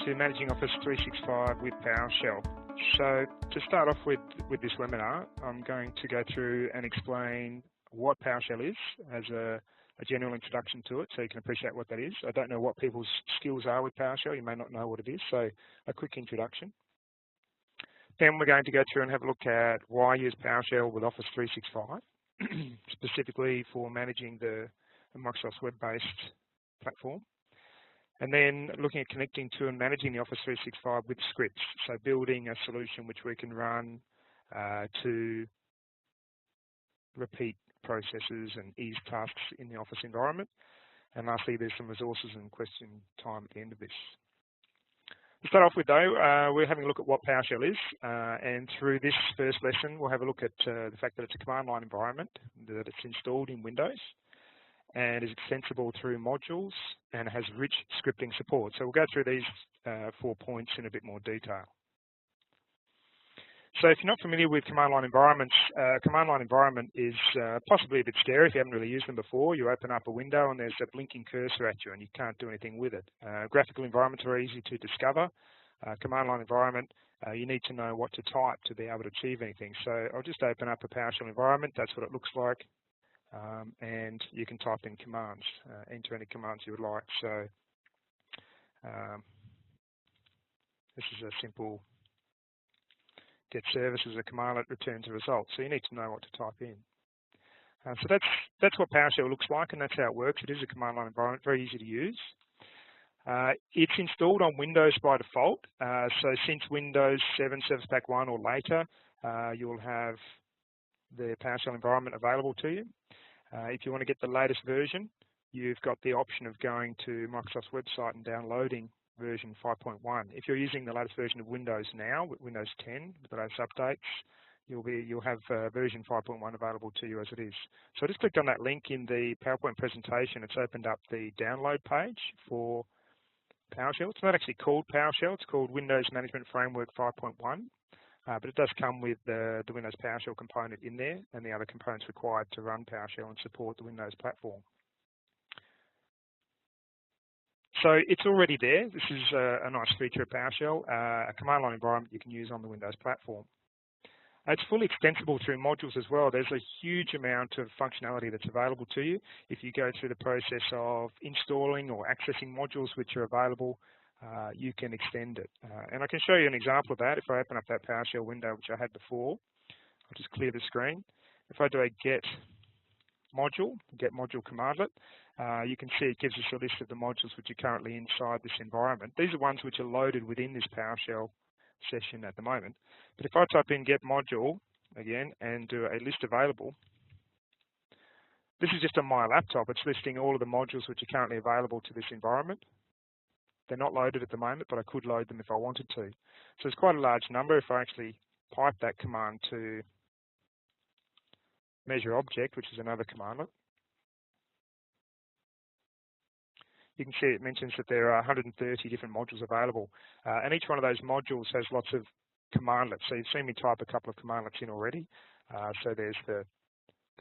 to Managing Office 365 with PowerShell. So to start off with this webinar, I'm going to go through and explain what PowerShell is as a general introduction to it, so you can appreciate what that is. I don't know what people's skills are with PowerShell. You may not know what it is, so a quick introduction. Then we're going to go through and have a look at why use PowerShell with Office 365, specifically for managing the Microsoft's web-based platform. And then looking at connecting to and managing the Office 365 with scripts, so building a solution which we can run to repeat processes and ease tasks in the Office environment. And lastly, there's some resources and question time at the end of this. To start off with though, we're having a look at what PowerShell is, and through this first lesson we'll have a look at the fact that it's a command line environment, that it's installed in Windows, and is extensible through modules, and has rich scripting support. So we'll go through these 4 points in a bit more detail. So if you're not familiar with command line environments, command line environment is possibly a bit scary if you haven't really used them before. You open up a window and there's a blinking cursor at you and you can't do anything with it. Graphical environments are easy to discover. Command line environment, you need to know what to type to be able to achieve anything. So I'll just open up a PowerShell environment. That's what it looks like. And you can type in commands, enter any commands you would like. So this is a simple get service as a command that returns a result. So you need to know what to type in. So that's what PowerShell looks like, and that's how it works. It is a command line environment, very easy to use. It's installed on Windows by default. So since Windows 7 Service Pack 1 or later, you'll have the PowerShell environment available to you. If you want to get the latest version, you've got the option of going to Microsoft's website and downloading version 5.1. If you're using the latest version of Windows now, Windows 10, with the latest updates, you'll have version 5.1 available to you as it is. So I just clicked on that link in the PowerPoint presentation. It's opened up the download page for PowerShell. It's not actually called PowerShell. It's called Windows Management Framework 5.1. But it does come with the Windows PowerShell component in there and the other components required to run PowerShell and support the Windows platform. So it's already there. This is a nice feature of PowerShell, a command line environment you can use on the Windows platform. It's fully extensible through modules as well. There's a huge amount of functionality that's available to you if you go through the process of installing or accessing modules which are available. You can extend it. And I can show you an example of that. If I open up that PowerShell window which I had before, I'll just clear the screen. If I do a get module commandlet, you can see it gives us a list of the modules which are currently inside this environment. These are ones which are loaded within this PowerShell session at the moment. But if I type in get module again and do a list available, this is just on my laptop. It's listing all of the modules which are currently available to this environment. They're not loaded at the moment, but I could load them if I wanted to. So it's quite a large number. If I actually pipe that command to measure object, which is another commandlet, you can see it mentions that there are 130 different modules available. And each one of those modules has lots of commandlets. So you've seen me type a couple of commandlets in already. So there's the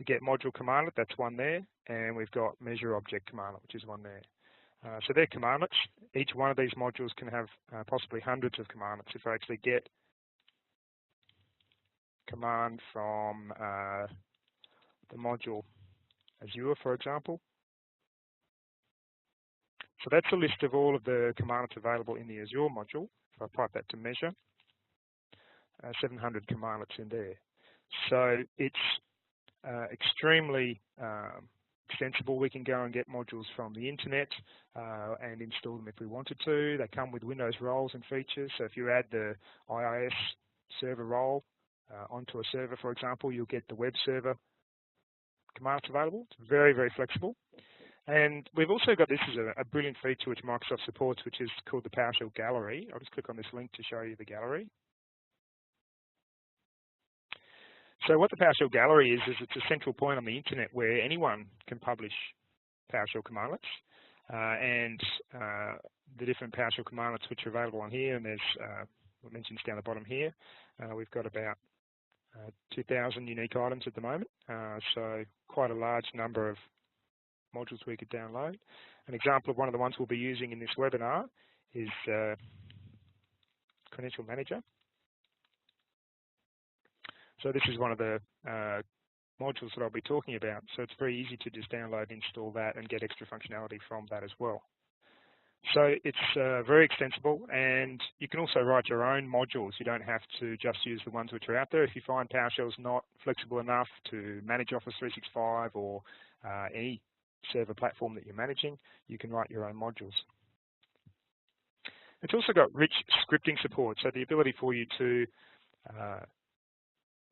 get module commandlet, that's one there. And we've got measure object commandlet, which is one there. So they're commandlets. Each one of these modules can have possibly hundreds of commandlets. If I actually get command from the module Azure, for example. So that's a list of all of the commandlets available in the Azure module. If I pipe that to measure, 700 commandlets in there. So it's extremely extensible. We can go and get modules from the internet and install them if we wanted to. They come with Windows roles and features. So if you add the IIS server role onto a server, for example, you'll get the web server commands available. It's very, very flexible. And we've also got this as a brilliant feature which Microsoft supports, which is called the PowerShell Gallery. I'll just click on this link to show you the gallery. So what the PowerShell Gallery is it's a central point on the internet where anyone can publish PowerShell commandlets. And the different PowerShell commandlets which are available on here, and there's what mentions down the bottom here. We've got about 2,000 unique items at the moment, so quite a large number of modules we could download. An example of one of the ones we'll be using in this webinar is Credential Manager. So this is one of the modules that I'll be talking about. So it's very easy to just download, install that, and get extra functionality from that as well. So it's very extensible, and you can also write your own modules. You don't have to just use the ones which are out there. If you find PowerShell's not flexible enough to manage Office 365 or any server platform that you're managing, you can write your own modules. It's also got rich scripting support, so the ability for you to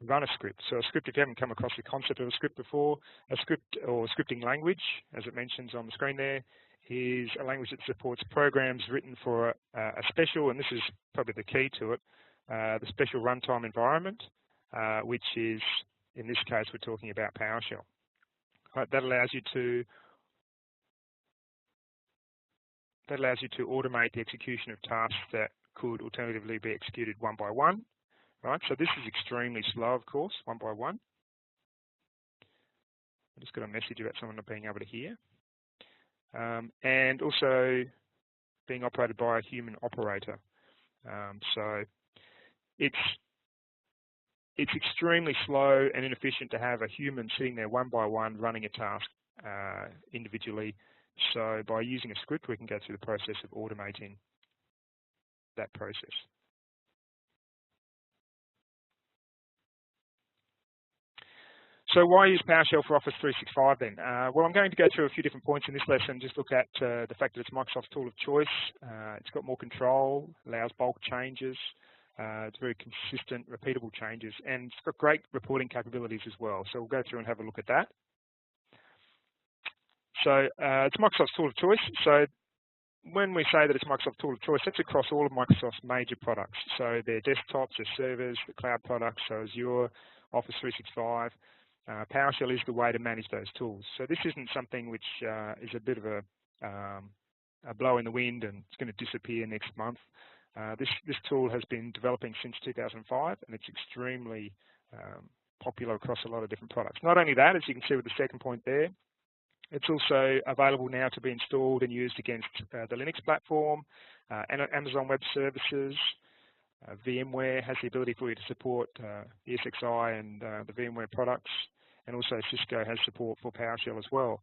run a script. So a script, if you haven't come across the concept of a script before, a script or scripting language, as it mentions on the screen there, is a language that supports programs written for a special, and this is probably the key to it, the special runtime environment, which is, in this case, we're talking about PowerShell. That allows you to automate the execution of tasks that could alternatively be executed one by one. Right, so this is extremely slow, of course, one by one. I just got a message about someone not being able to hear. And also being operated by a human operator. So it's extremely slow and inefficient to have a human sitting there one by one running a task individually. So by using a script, we can go through the process of automating that process. So why use PowerShell for Office 365 then? Well, I'm going to go through a few different points in this lesson, just look at the fact that it's Microsoft's tool of choice. It's got more control, allows bulk changes, it's very consistent, repeatable changes, and it's got great reporting capabilities as well. So we'll go through and have a look at that. So it's Microsoft's tool of choice. So when we say that it's Microsoft's tool of choice, that's across all of Microsoft's major products. So their desktops, their servers, the cloud products, so Azure, Office 365. PowerShell is the way to manage those tools. So this isn't something which is a bit of a blow in the wind and it's going to disappear next month. This tool has been developing since 2005 and it's extremely popular across a lot of different products. Not only that, as you can see with the second point there, it's also available now to be installed and used against the Linux platform, and Amazon Web Services. VMware has the ability for you to support ESXi and the VMware products, and also Cisco has support for PowerShell as well.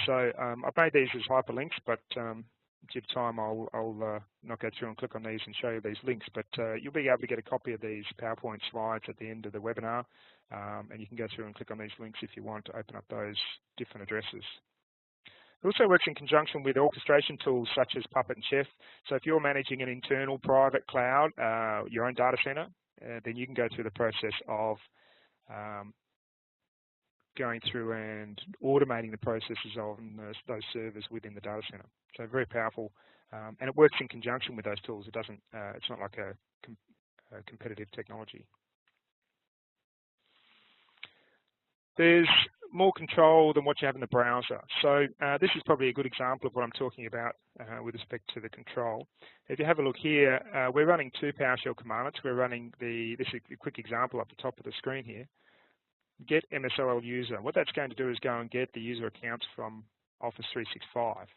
So I've made these as hyperlinks, but due to time I'll not go through and click on these and show you these links, but you'll be able to get a copy of these PowerPoint slides at the end of the webinar, and you can go through and click on these links if you want to open up those different addresses. It also works in conjunction with orchestration tools such as Puppet and Chef. So if you're managing an internal private cloud, your own data center, then you can go through the process of going through and automating the processes on those servers within the data center. So very powerful, and it works in conjunction with those tools. It doesn't. It's not like a competitive technology. There's more control than what you have in the browser. So this is probably a good example of what I'm talking about with respect to the control. If you have a look here, we're running two PowerShell commands. We're running this is a quick example up the top of the screen here. Get MSOL user. What that's going to do is go and get the user accounts from Office 365.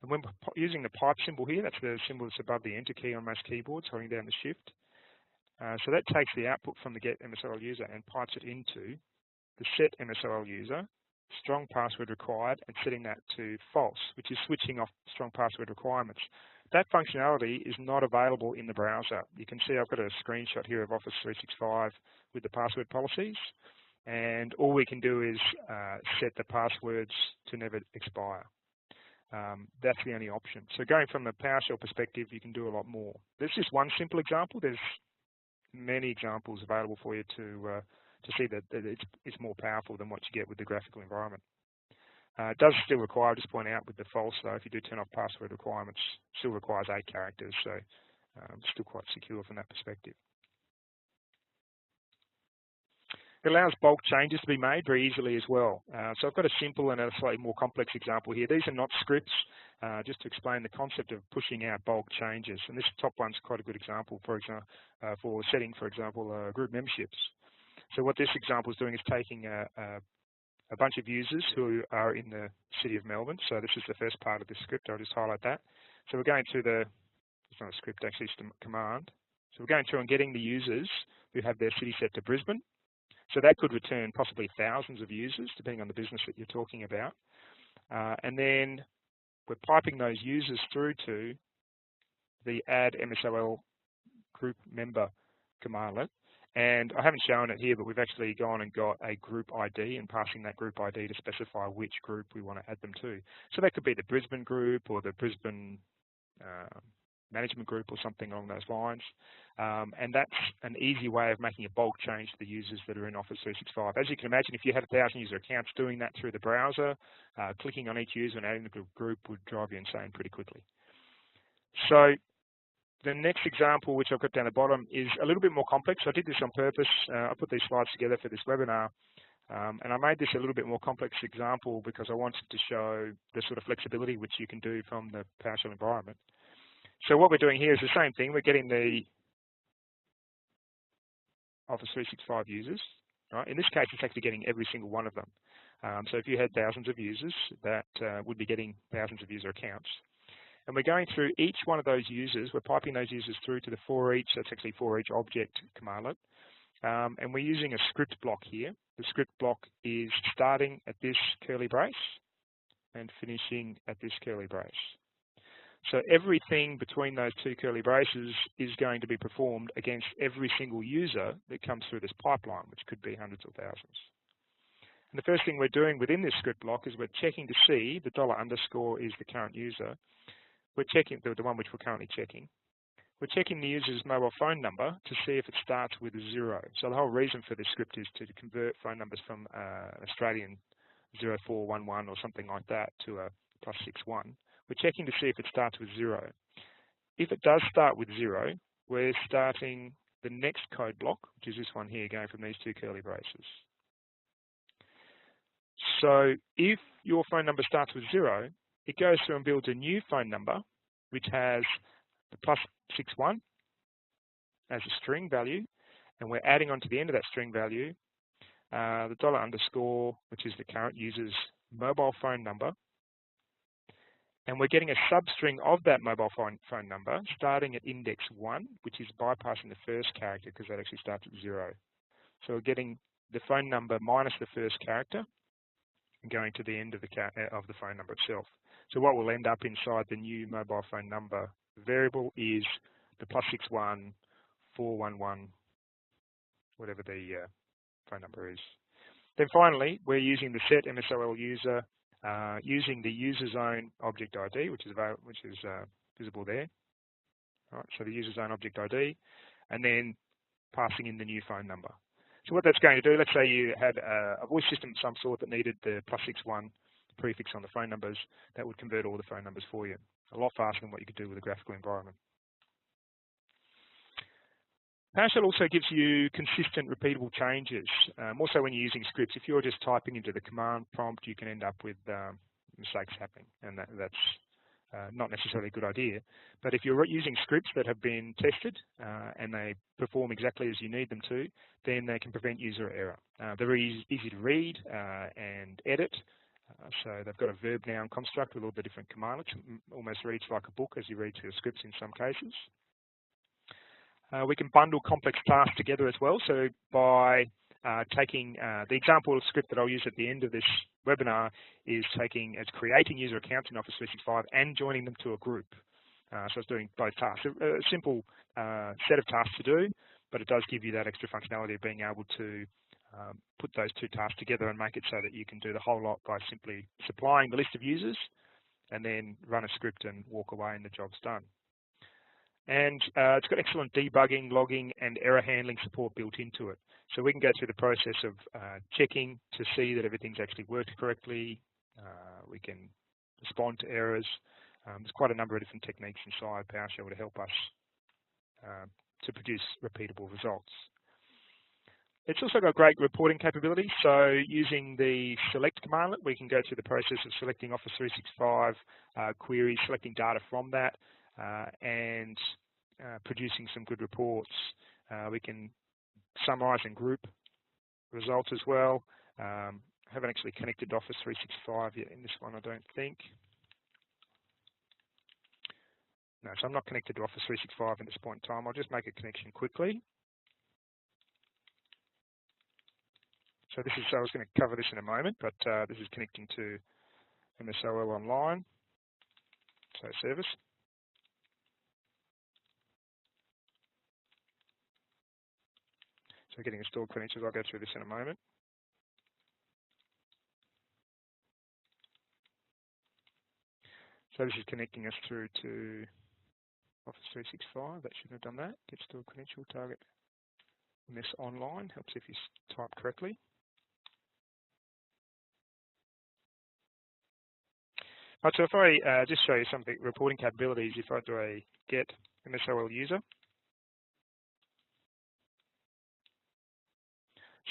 And when using the pipe symbol here, that's the symbol that's above the Enter key on most keyboards, holding down the Shift. So that takes the output from the get MSOL user and pipes it into the set MSOL user, strong password required, and setting that to false, which is switching off strong password requirements. That functionality is not available in the browser. You can see I've got a screenshot here of Office 365 with the password policies, and all we can do is set the passwords to never expire. That's the only option. So going from a PowerShell perspective, you can do a lot more. This is one simple example. There's many examples available for you to see that it's more powerful than what you get with the graphical environment. It does still require, I'll just point out with the false though, if you do turn off password requirements, still requires 8 characters, so still quite secure from that perspective. It allows bulk changes to be made very easily as well. So I've got a simple and a slightly more complex example here. These are not scripts, just to explain the concept of pushing out bulk changes. And this top one's quite a good example, for setting, for example, group memberships. So what this example is doing is taking a bunch of users who are in the city of Melbourne. So this is the first part of the script. I'll just highlight that. So we're going through the It's not a script, actually it's a command. So we're going through and getting the users who have their city set to Brisbane. So that could return possibly thousands of users, depending on the business that you're talking about. And then we're piping those users through to the add MSOL group member commandlet. And I haven't shown it here, but we've actually gone and got a group ID and passing that group ID to specify which group we want to add them to. So that could be the Brisbane group or the Brisbane management group or something along those lines. And that's an easy way of making a bulk change to the users that are in Office 365. As you can imagine, if you had 1,000 user accounts, doing that through the browser, clicking on each user and adding the group would drive you insane pretty quickly. So the next example, which I've got down the bottom, is a little bit more complex. I did this on purpose. I put these slides together for this webinar, and I made this a little bit more complex example because I wanted to show the sort of flexibility which you can do from the PowerShell environment. So what we're doing here is the same thing. We're getting the Office 365 users. Right? In this case, it's actually getting every single one of them. So if you had thousands of users, that would be getting thousands of user accounts. And we're going through each one of those users. We're piping those users through to the for each. That's actually for each object commandlet. And we're using a script block here. The script block is starting at this curly brace and finishing at this curly brace. So everything between those two curly braces is going to be performed against every single user that comes through this pipeline, which could be hundreds or thousands. And the first thing we're doing within this script block is we're checking to see the $_ is the current user. We're checking the one which we're currently checking. We're checking the user's mobile phone number to see if it starts with 0. So the whole reason for this script is to convert phone numbers from Australian 0411 or something like that to a +61. We're checking to see if it starts with 0. If it does start with 0, we're starting the next code block, which is this one here, going from these two curly braces. So if your phone number starts with 0, it goes through and builds a new phone number, which has the +61 as a string value, and we're adding on to the end of that string value the $_, which is the current user's mobile phone number, and we're getting a substring of that mobile phone number starting at index 1, which is bypassing the first character because that actually starts at 0. So we're getting the phone number minus the first character and going to the end of the phone number itself. So what will end up inside the new mobile phone number variable is the +61 411, whatever the phone number is. Then finally, we're using the set MSOL user using the user zone object ID, which is visible there. All right, so the user zone object ID, and then passing in the new phone number. So what that's going to do, let's say you had a voice system of some sort that needed the +61 prefix on the phone numbers, that would convert all the phone numbers for you. A lot faster than what you could do with a graphical environment. PowerShell also gives you consistent, repeatable changes, also when you're using scripts. If you're just typing into the command prompt, you can end up with mistakes happening, and that's not necessarily a good idea. But if you're using scripts that have been tested and they perform exactly as you need them to, then they can prevent user error. They're easy to read and edit. So they've got a verb-noun construct with all the different commandlets. Almost reads like a book as you read through the scripts in some cases. We can bundle complex tasks together as well. So by taking the example of script that I'll use at the end of this webinar is creating user accounts in Office 365 and joining them to a group. So it's doing both tasks. A simple set of tasks to do, but it does give you that extra functionality of being able to put those two tasks together and make it so that you can do the whole lot by simply supplying the list of users and then run a script and walk away and the job's done. And it's got excellent debugging, logging, and error handling support built into it. So we can go through the process of checking to see that everything's actually worked correctly. We can respond to errors. There's quite a number of different techniques inside PowerShell to help us to produce repeatable results. It's also got great reporting capability. So using the select commandlet, we can go through the process of selecting Office 365 queries, selecting data from that, and producing some good reports. We can summarize and group results as well. Haven't actually connected to Office 365 yet in this one, I don't think. No, so I'm not connected to Office 365 at this point in time. I'll just make a connection quickly. So this is, I was going to cover this in a moment, but this is connecting to MSOL Online, so service. So getting installed credentials, I'll go through this in a moment. So this is connecting us through to Office 365. That shouldn't have done that. Get stored credential, target MS Online. Helps if you type correctly. Right, so if I just show you some reporting capabilities, if I do a get MSOL user.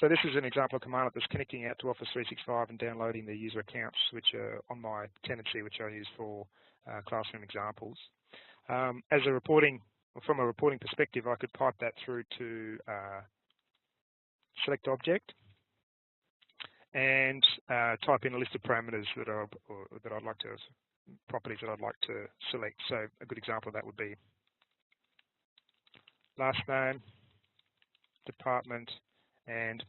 So this is an example of command that's connecting out to Office 365 and downloading the user accounts, which are on my tenancy, which I use for classroom examples. As a reporting, from a reporting perspective, I could pipe that through to select object and type in a list of parameters that I'd like to, properties that I'd like to select. So a good example of that would be last name, department, and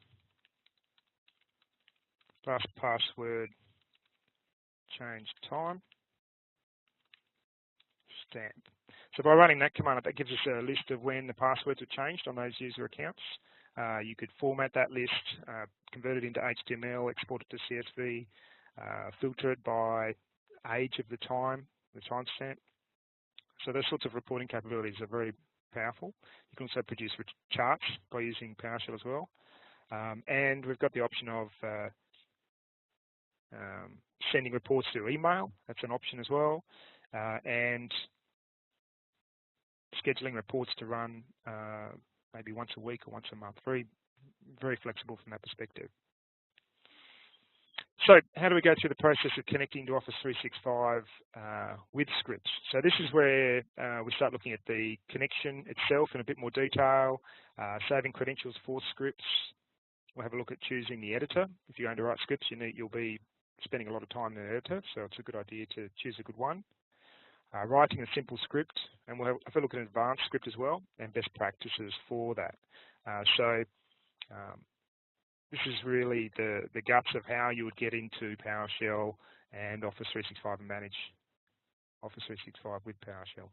last password change time, stamp. So by running that command, that gives us a list of when the passwords are changed on those user accounts. You could format that list, convert it into HTML, export it to CSV, filter it by age of the timestamp. So those sorts of reporting capabilities are very powerful. You can also produce charts by using PowerShell as well. And we've got the option of sending reports through email. That's an option as well. And scheduling reports to run maybe once a week or once a month. Very, very flexible from that perspective. So how do we go through the process of connecting to Office 365 with scripts? So this is where we start looking at the connection itself in a bit more detail, saving credentials for scripts. We'll have a look at choosing the editor. If you're going to write scripts, you'll be spending a lot of time in the editor, so it's a good idea to choose a good one. Writing a simple script, and we'll have a look at an advanced script as well, and best practices for that. This is really the guts of how you would get into PowerShell and Office 365 and manage Office 365 with PowerShell.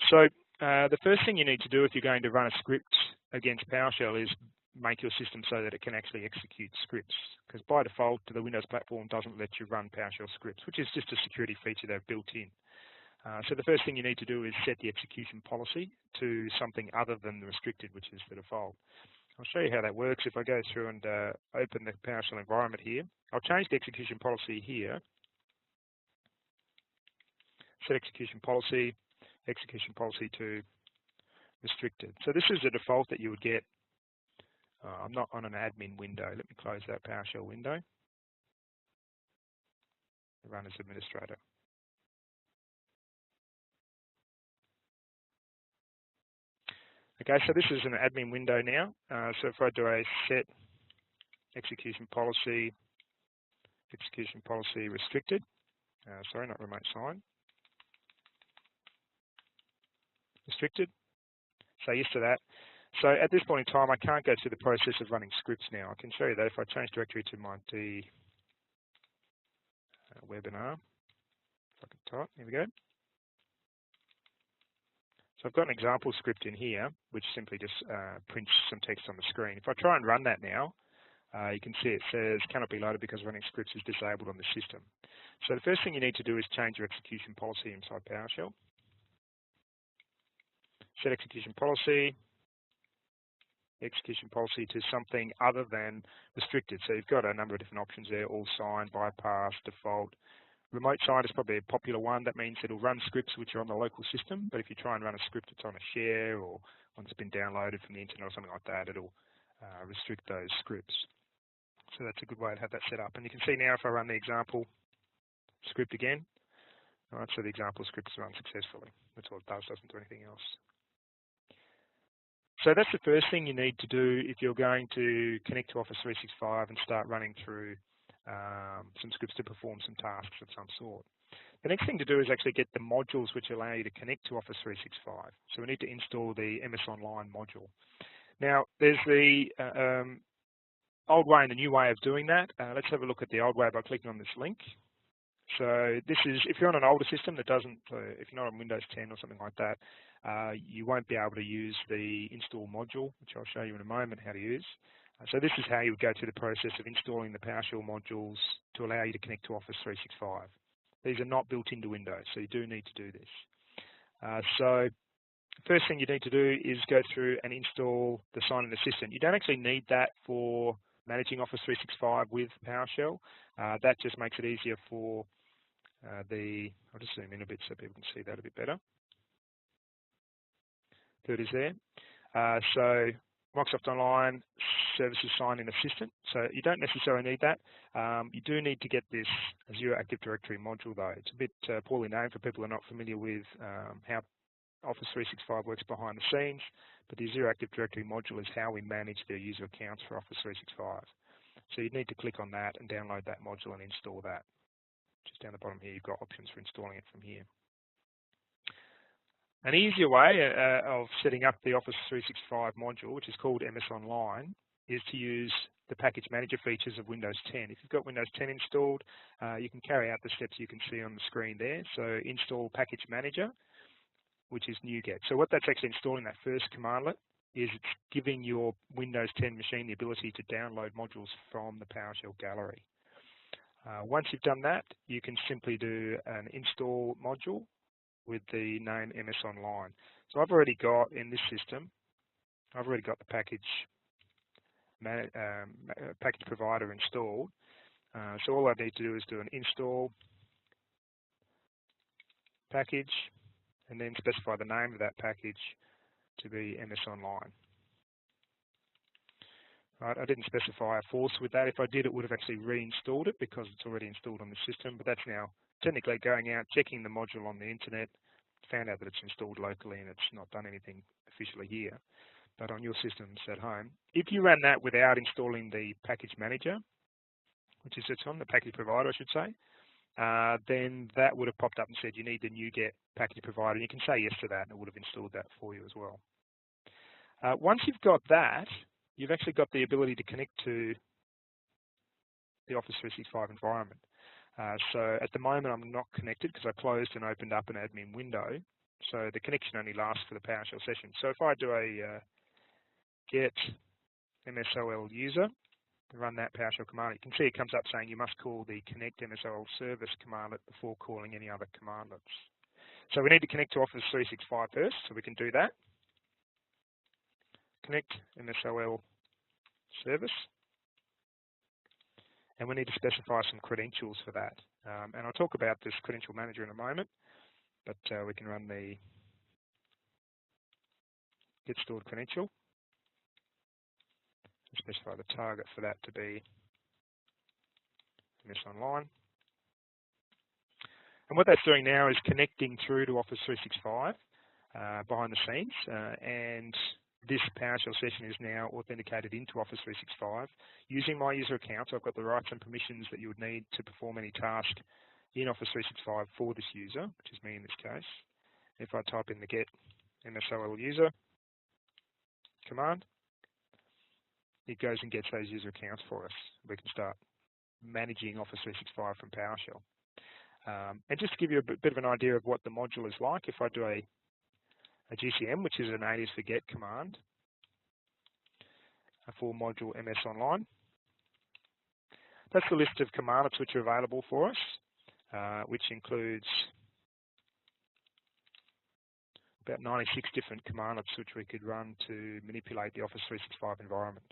So the first thing you need to do if you're going to run a script against PowerShell is make your system so that it can actually execute scripts, because by default the Windows platform doesn't let you run PowerShell scripts, which is just a security feature they've built in. So the first thing you need to do is set the execution policy to something other than the restricted, which is the default. I'll show you how that works. If I go through and open the PowerShell environment here, I'll change the execution policy here. Set execution policy to restricted. So this is the default that you would get. I'm not on an admin window. Let me close that PowerShell window. Run as administrator. Okay, so this is an admin window now. So if I do a set execution policy restricted, sorry, not remote sign, restricted, say yes to that. So at this point in time, I can't go through the process of running scripts now. I can show you that if I change directory to my webinar. If I can type, here we go. So I've got an example script in here, which simply just prints some text on the screen. If I try and run that now, you can see it says cannot be loaded because running scripts is disabled on the system. So the first thing you need to do is change your execution policy inside PowerShell. Set execution policy to something other than restricted. So you've got a number of different options there, all sign, bypass, default. Remote sign is probably a popular one. That means it'll run scripts which are on the local system, but if you try and run a script that's on a share or one that's been downloaded from the internet or something like that, it'll restrict those scripts. So that's a good way to have that set up. And you can see now if I run the example script again, all right, so the example script is run successfully. That's all it does, doesn't do anything else. So that's the first thing you need to do if you're going to connect to Office 365 and start running through some scripts to perform some tasks of some sort. The next thing to do is actually get the modules which allow you to connect to Office 365. So we need to install the MS Online module. Now, there's the old way and the new way of doing that. Let's have a look at the old way by clicking on this link. So this is, if you're on an older system that doesn't, if you're not on Windows 10 or something like that, you won't be able to use the install module, which I'll show you in a moment how to use. So this is how you would go through the process of installing the PowerShell modules to allow you to connect to Office 365. These are not built into Windows, so you do need to do this. So first thing you need to do is go through and install the Sign-In Assistant. You don't actually need that for managing Office 365 with PowerShell. That just makes it easier for I'll just zoom in a bit so people can see that a bit better. There it is there. So Microsoft Online Services Sign-In Assistant. So you don't necessarily need that. You do need to get this Azure Active Directory module though. It's a bit poorly named for people who are not familiar with how Office 365 works behind the scenes, but the Azure Active Directory module is how we manage the user accounts for Office 365. So you need to click on that and download that module and install that. Just down the bottom here, you've got options for installing it from here. An easier way of setting up the Office 365 module, which is called MS Online, is to use the package manager features of Windows 10. If you've got Windows 10 installed, you can carry out the steps you can see on the screen there. So install package manager, which is NuGet. So what that's actually installing, that first commandlet, is it's giving your Windows 10 machine the ability to download modules from the PowerShell gallery. Once you've done that, you can simply do an install module with the name MS Online. So I've already got, in this system, I've already got the package provider installed. So all I need to do is do an install package and then specify the name of that package to be MS Online. Right, I didn't specify a force with that. If I did, it would have actually reinstalled it because it's already installed on the system, but that's now technically going out, checking the module on the internet, found out that it's installed locally and it's not done anything officially here, but on your systems at home. If you ran that without installing the package manager, which is it's on the package provider, I should say, then that would have popped up and said you need the NuGet package provider, and you can say yes to that and it would have installed that for you as well. Once you've got that, you've actually got the ability to connect to the Office 365 environment. So at the moment I'm not connected because I closed and opened up an admin window, so the connection only lasts for the PowerShell session. So if I do a get MSOL user, run that PowerShell command, you can see it comes up saying you must call the connect MSOL service commandlet before calling any other commandlets. So we need to connect to Office 365 first, so we can do that. Connect MSOL service. And we need to specify some credentials for that. And I'll talk about this credential manager in a moment, but we can run the get stored credential. Specify the target for that to be MS Online. And what that's doing now is connecting through to Office 365 behind the scenes, and this PowerShell session is now authenticated into Office 365 using my user account. So I've got the rights and permissions that you would need to perform any task in Office 365 for this user, which is me in this case. If I type in the get MSOL user command, it goes and gets those user accounts for us. We can start managing Office 365 from PowerShell. And just to give you a bit of an idea of what the module is like, if I do a GCM, which is an alias for get command, for module MS Online, that's the list of commandlets which are available for us, which includes about 96 different commandlets which we could run to manipulate the Office 365 environment.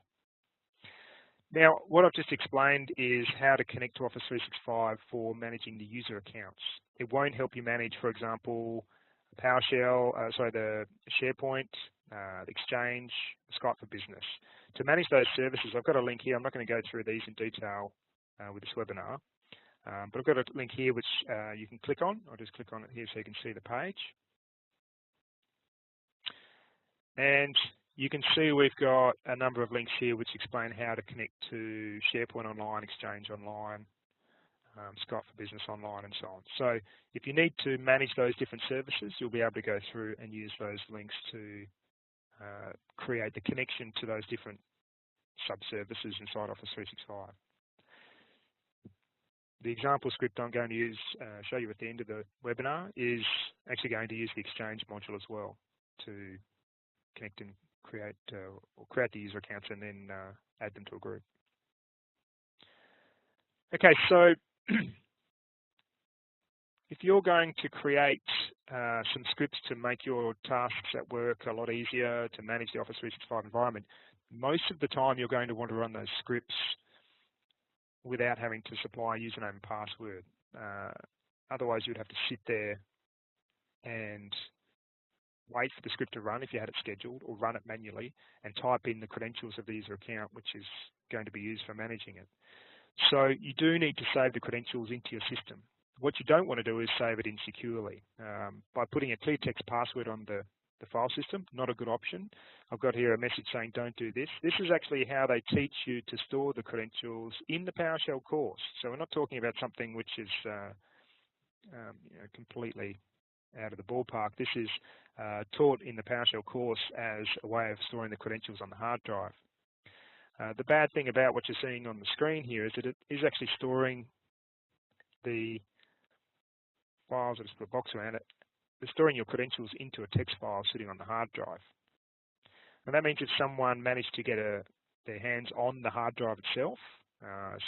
Now, what I've just explained is how to connect to Office 365 for managing the user accounts. It won't help you manage, for example, PowerShell, the SharePoint, the Exchange, Skype for Business. To manage those services, I've got a link here. I'm not going to go through these in detail with this webinar, but I've got a link here which you can click on. I'll just click on it here so you can see the page. And you can see we've got a number of links here which explain how to connect to SharePoint Online, Exchange Online, Skype for Business Online, and so on. So if you need to manage those different services, you'll be able to go through and use those links to create the connection to those different sub-services inside Office 365. The example script I'm going to use, show you at the end of the webinar, is actually going to use the Exchange module as well to connect and create the user accounts and then add them to a group. Okay, so if you're going to create some scripts to make your tasks at work a lot easier, to manage the Office 365 environment, most of the time you're going to want to run those scripts without having to supply a username and password. Otherwise, you'd have to sit there and wait for the script to run if you had it scheduled, or run it manually and type in the credentials of the user account, which is going to be used for managing it. So you do need to save the credentials into your system. What you don't want to do is save it insecurely. By putting a clear text password on the file system, not a good option. I've got here a message saying don't do this. This is actually how they teach you to store the credentials in the PowerShell course. So we're not talking about something which is completely out of the ballpark. This is taught in the PowerShell course as a way of storing the credentials on the hard drive. The bad thing about what you're seeing on the screen here is that it is actually storing the files. I'll just put a box around it. They're storing your credentials into a text file sitting on the hard drive. And that means if someone managed to get their hands on the hard drive itself,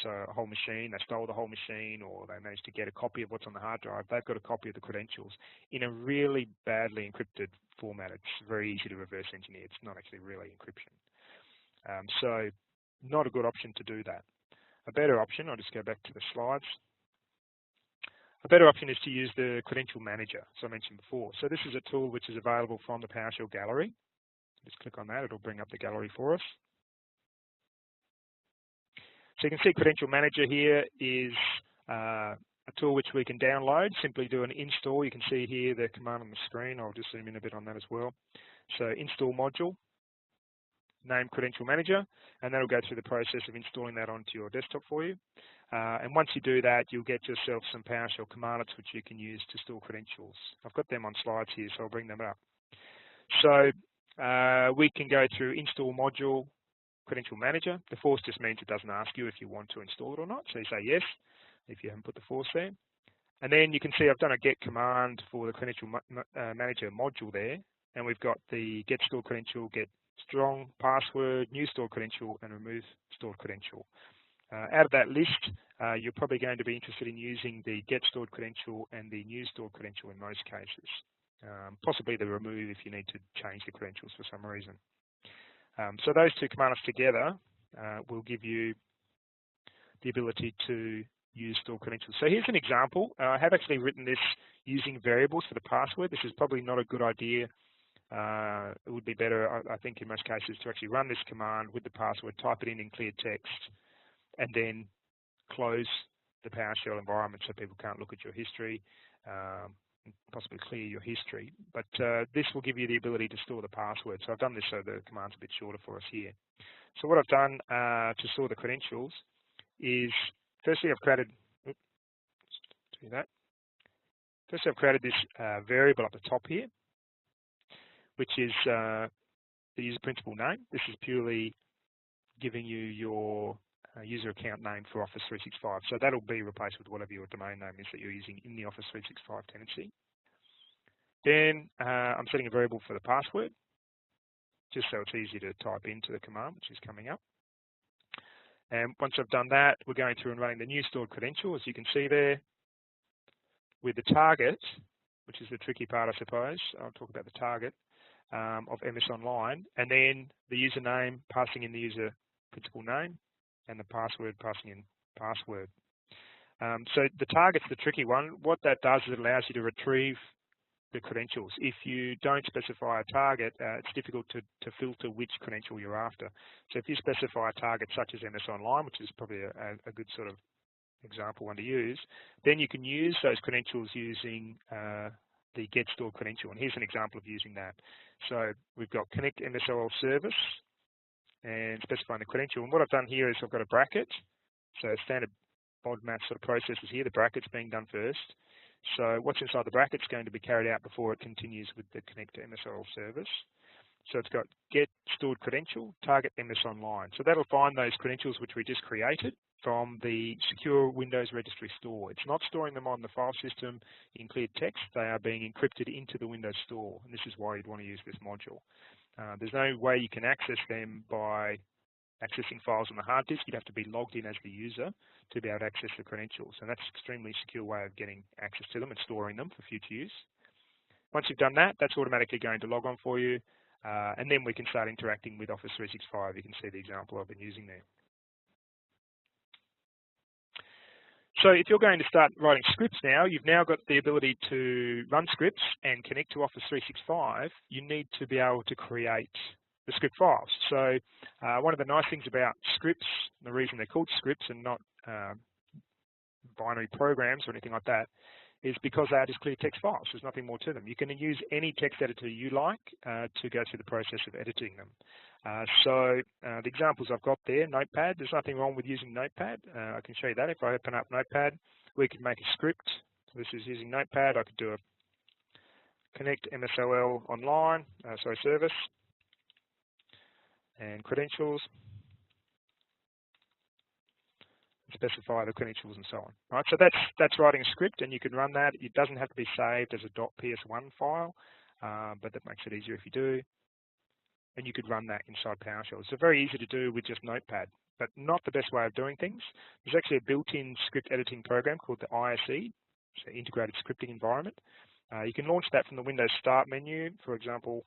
so a whole machine, they stole the whole machine, or they managed to get a copy of what's on the hard drive, they've got a copy of the credentials in a really badly encrypted format. It's very easy to reverse engineer. It's not actually really encryption. So not a good option to do that. A better option, I'll just go back to the slides. A better option is to use the Credential Manager, as I mentioned before. So this is a tool which is available from the PowerShell gallery. Just click on that, it'll bring up the gallery for us. So you can see Credential Manager here is a tool which we can download. Simply do an install. You can see here the command on the screen. I'll just zoom in a bit on that as well. So install module, name Credential Manager, and that'll go through the process of installing that onto your desktop for you. And once you do that, you'll get yourself some PowerShell commandlets which you can use to store credentials. I've got them on slides here, so I'll bring them up. So we can go through install module, Credential Manager. The force just means it doesn't ask you if you want to install it or not. So you say yes if you haven't put the force there. And then you can see I've done a get command for the Credential Manager module there. And we've got the get stored credential, get strong password, new stored credential, and remove stored credential. Out of that list, you're probably going to be interested in using the get stored credential and the new stored credential in most cases. Possibly the remove if you need to change the credentials for some reason. So those two commands together will give you the ability to use stored credentials. So here's an example. I have actually written this using variables for the password. This is probably not a good idea. It would be better, I think, in most cases, to actually run this command with the password, type it in clear text, and then close the PowerShell environment so people can't look at your history, possibly clear your history. But this will give you the ability to store the password. So I've done this so the command's a bit shorter for us here. So what I've done to store the credentials is, firstly, I've created, I've created this variable up the top here, which is the user principal name. This is purely giving you your user account name for Office 365. So that'll be replaced with whatever your domain name is that you're using in the Office 365 tenancy. Then I'm setting a variable for the password, just so it's easy to type into the command, which is coming up. And once I've done that, we're going through and running the new stored credential, as you can see there, with the target, which is the tricky part, I suppose. I'll talk about the target of MS Online, and then the username, passing in the user principal name, and the password, passing in password. So the target's the tricky one. What that does is it allows you to retrieve the credentials. If you don't specify a target, it's difficult to filter which credential you're after. So if you specify a target such as MS Online, which is probably a good sort of example one to use, then you can use those credentials using the get stored credential, and here's an example of using that. So we've got connect MSOL service and specifying the credential. And what I've done here is I've got a bracket. So standard BODMAS sort of processes here, the bracket's being done first. So what's inside the bracket is going to be carried out before it continues with the connect MSOL service. So it's got get stored credential, target MS Online. So that'll find those credentials which we just created from the secure Windows registry store. It's not storing them on the file system in clear text. They are being encrypted into the Windows store, and this is why you'd want to use this module. There's no way you can access them by accessing files on the hard disk. You'd have to be logged in as the user to be able to access the credentials, and that's an extremely secure way of getting access to them and storing them for future use. Once you've done that, that's automatically going to log on for you, and then we can start interacting with Office 365. You can see the example I've been using there. So if you're going to start writing scripts now, you've now got the ability to run scripts and connect to Office 365. You need to be able to create the script files. So one of the nice things about scripts, the reason they're called scripts and not binary programs or anything like that, is because they are just clear text files. There's nothing more to them. You can use any text editor you like to go through the process of editing them. The examples I've got there, Notepad, there's nothing wrong with using Notepad. I can show you that. If I open up Notepad, we could make a script. So this is using Notepad. I could do a connect MSOL online, service, and credentials, specify the credentials and so on. Right, so that's writing a script, and you can run that. It doesn't have to be saved as a .ps1 file, but that makes it easier if you do. And you could run that inside PowerShell. It's very easy to do with just Notepad, but not the best way of doing things. There's actually a built-in script editing program called the ISE, so Integrated Scripting Environment. You can launch that from the Windows Start menu. For example,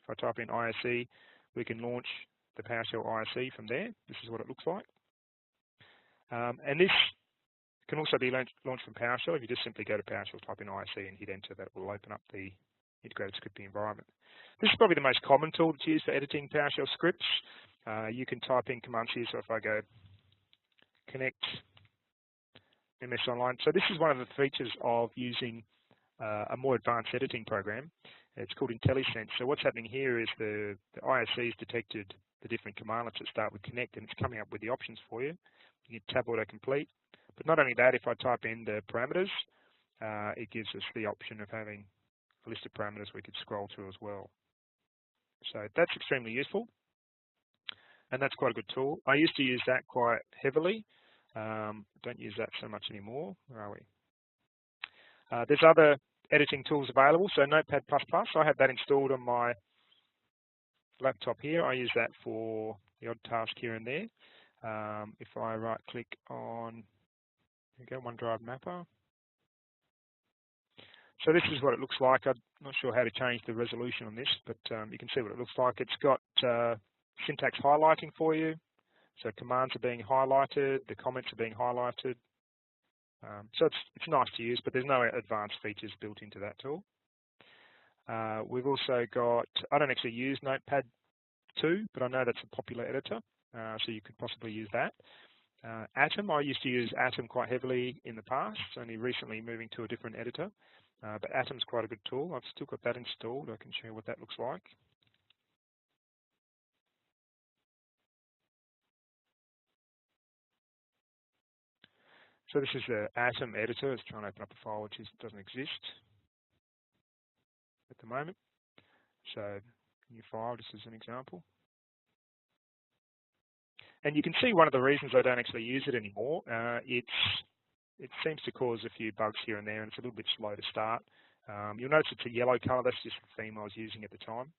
if I type in ISE, we can launch the PowerShell ISE from there. This is what it looks like. And this can also be launched from PowerShell. If you just simply go to PowerShell, type in ISE and hit enter, that will open up the integrated scripting environment. This is probably the most common tool that's used for editing PowerShell scripts. You can type in commands here. So if I go connect MS Online, so this is one of the features of using a more advanced editing program. It's called IntelliSense. So what's happening here is the ISE has detected the different commandlets that start with connect, and it's coming up with the options for you. You get tab autocomplete. But not only that, if I type in the parameters, it gives us the option of having a list of parameters we could scroll through as well. So that's extremely useful, and that's quite a good tool. I used to use that quite heavily. Don't use that so much anymore. Where are we? There's other editing tools available. So Notepad++, I have that installed on my laptop here. I use that for the odd task here and there. If I right-click on, there we go, OneDrive Mapper. So this is what it looks like. I'm not sure how to change the resolution on this, but you can see what it looks like. It's got syntax highlighting for you. So commands are being highlighted, the comments are being highlighted. So it's nice to use, but there's no advanced features built into that tool. We've also got, I don't actually use Notepad 2, but I know that's a popular editor, so you could possibly use that. Atom, I used to use Atom quite heavily in the past, only recently moving to a different editor. But Atom's quite a good tool. I've still got that installed. I can show you what that looks like. So this is the Atom editor. It's trying to open up a file which doesn't exist at the moment. So new file, just as an example. And you can see one of the reasons I don't actually use it anymore. It seems to cause a few bugs here and there, and it's a little bit slow to start. You'll notice it's a yellow color. That's just the theme I was using at the time.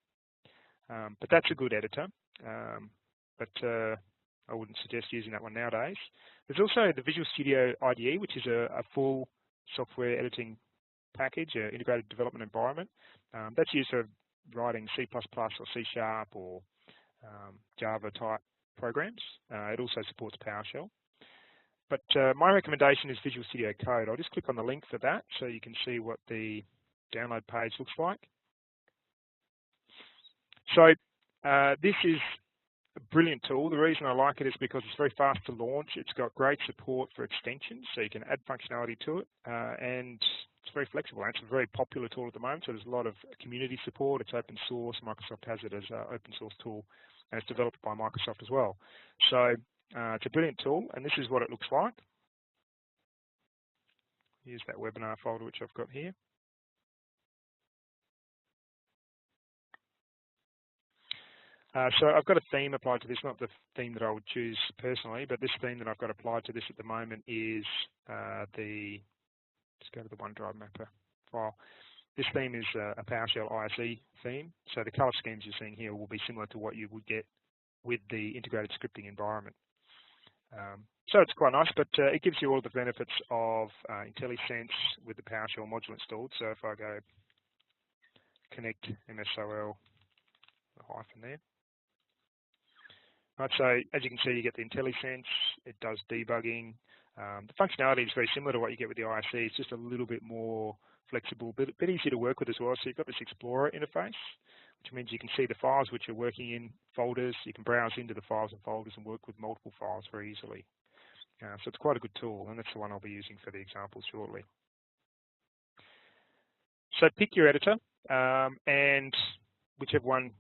But that's a good editor. I wouldn't suggest using that one nowadays. There's also the Visual Studio IDE, which is a full software editing package, an integrated development environment. That's used for writing C++ or C# or Java type programs. It also supports PowerShell. But my recommendation is Visual Studio Code. I'll just click on the link for that so you can see what the download page looks like. So this is a brilliant tool. The reason I like it is because it's very fast to launch. It's got great support for extensions, so you can add functionality to it. And It's very flexible, and it's a very popular tool at the moment. So there's a lot of community support. It's open source. Microsoft has it as an open source tool, and it's developed by Microsoft as well. So it's a brilliant tool, and this is what it looks like. Here's that webinar folder which I've got here. So I've got a theme applied to this, not the theme that I would choose personally, but this theme that I've got applied to this at the moment is let's go to the OneDrive mapper file. This theme is a PowerShell ISE theme. So the color schemes you're seeing here will be similar to what you would get with the integrated scripting environment. So it's quite nice, but it gives you all the benefits of IntelliSense with the PowerShell module installed. So if I go connect MSOL, the hyphen there. Right, so as you can see, you get the IntelliSense, it does debugging. The functionality is very similar to what you get with the ISE. It's just a little bit more flexible, a bit easier to work with as well. So you've got this Explorer interface, which means you can see the files which you're working in, folders. You can browse into the files and folders and work with multiple files very easily. So it's quite a good tool, and that's the one I'll be using for the example shortly. So pick your editor, and whichever one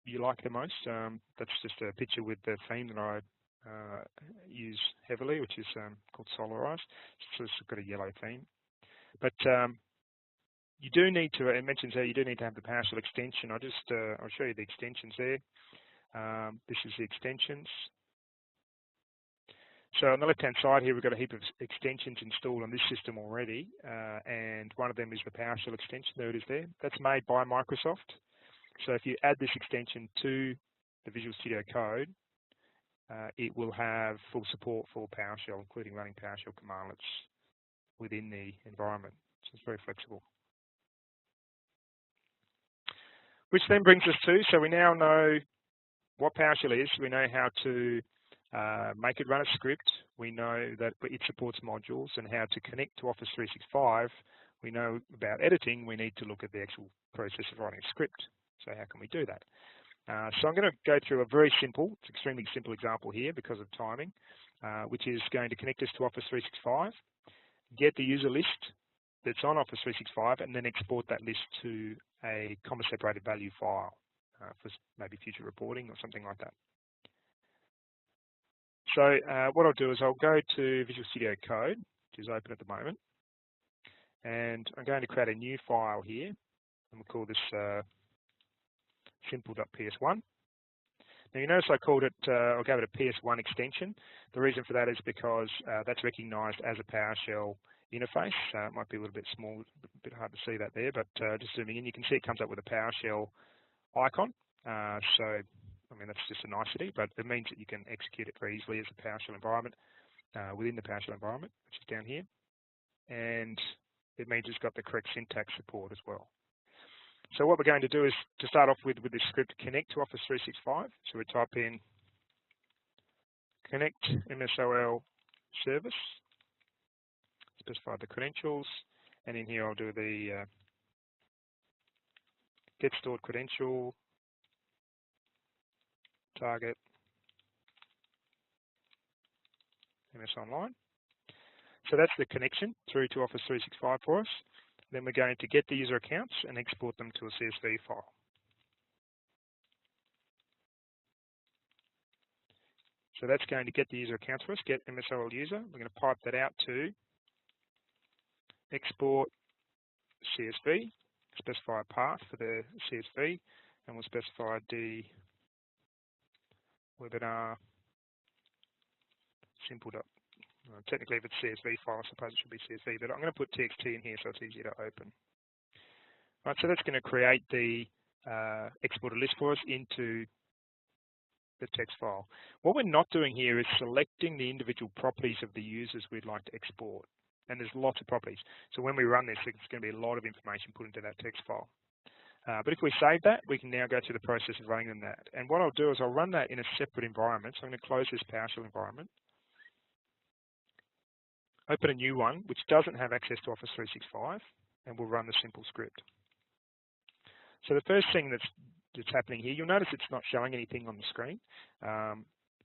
you like the most. That's just a picture with the theme that I use heavily, which is called Solarize. So it's got a yellow theme. But you do need to, it mentions there, you do need to have the PowerShell extension. I'll show you the extensions there. This is the extensions. So on the left-hand side here, we've got a heap of extensions installed on this system already, and one of them is the PowerShell extension. There it is there. That's made by Microsoft. So if you add this extension to the Visual Studio Code, it will have full support for PowerShell, including running PowerShell commandlets within the environment. So it's very flexible. Which then brings us to, so we now know what PowerShell is. We know how to make it run a script. We know that it supports modules and how to connect to Office 365. We know about editing. We need to look at the actual process of writing a script. So how can we do that? So I'm going to go through a very simple, it's extremely simple example here because of timing, which is going to connect us to Office 365, get the user list that's on Office 365, and then export that list to a comma-separated value file for maybe future reporting or something like that. So what I'll do is I'll go to Visual Studio Code, which is open at the moment, and I'm going to create a new file here, and we'll call this simple.ps1. Now you notice I called it, I gave it a PS1 extension. The reason for that is because that's recognized as a PowerShell interface. It might be a little bit small, a bit hard to see that there, but just zooming in, you can see it comes up with a PowerShell icon. So, I mean, that's just a nicety, but it means that you can execute it very easily as a PowerShell environment within the PowerShell environment, which is down here. And it means it's got the correct syntax support as well. So what we're going to do is to start off with this script, connect to Office 365. So we type in connect MSOL service, specify the credentials, and in here I'll do the get stored credential, target, MS Online. So that's the connection through to Office 365 for us. Then we're going to get the user accounts and export them to a CSV file. So that's going to get the user accounts for us, get MSOL user. We're going to pipe that out to export CSV, specify a path for the CSV, and we'll specify the webinar simple. Technically, if it's CSV file, I suppose it should be CSV, but I'm going to put TXT in here so it's easier to open. Right, so that's going to create the exported list for us into the text file. What we're not doing here is selecting the individual properties of the users we'd like to export. And there's lots of properties. So when we run this, it's going to be a lot of information put into that text file. But if we save that, we can now go through the process of running them that. And what I'll do is I'll run that in a separate environment. So I'm going to close this PowerShell environment. Open a new one, which doesn't have access to Office 365, and we'll run the simple script. So the first thing that's happening here, you'll notice it's not showing anything on the screen.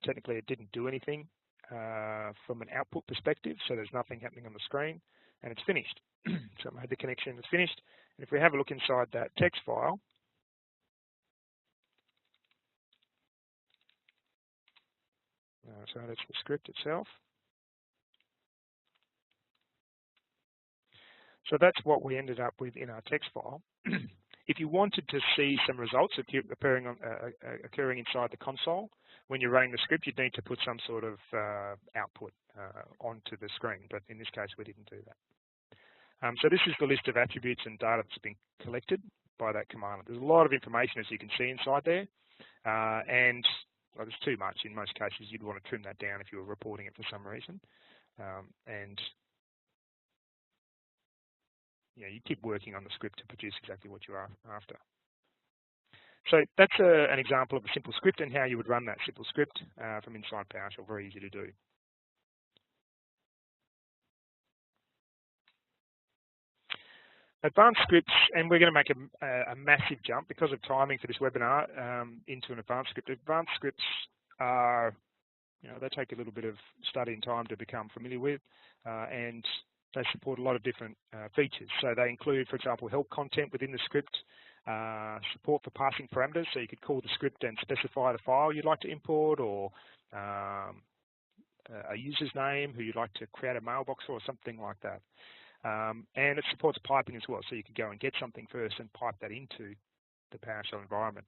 Technically, it didn't do anything from an output perspective, so there's nothing happening on the screen, and it's finished. So I made the connection, it's finished. And if we have a look inside that text file, so that's the script itself. So that's what we ended up with in our text file. If you wanted to see some results occurring inside the console, when you're running the script, you'd need to put some sort of output onto the screen, but in this case, we didn't do that. So this is the list of attributes and data that's been collected by that command. There's a lot of information, as you can see inside there, and well, there's too much. In most cases, you'd want to trim that down if you were reporting it for some reason, and you keep working on the script to produce exactly what you are after. So that's an example of a simple script and how you would run that simple script from inside PowerShell. Very easy to do. Advanced scripts, and we're going to make a massive jump because of timing for this webinar into an advanced script. Advanced scripts are, they take a little bit of study and time to become familiar with, and they support a lot of different features. So they include, for example, help content within the script, support for passing parameters, so you could call the script and specify the file you'd like to import, or a user's name who you'd like to create a mailbox for, or something like that. And it supports piping as well, so you could go and get something first and pipe that into the PowerShell environment.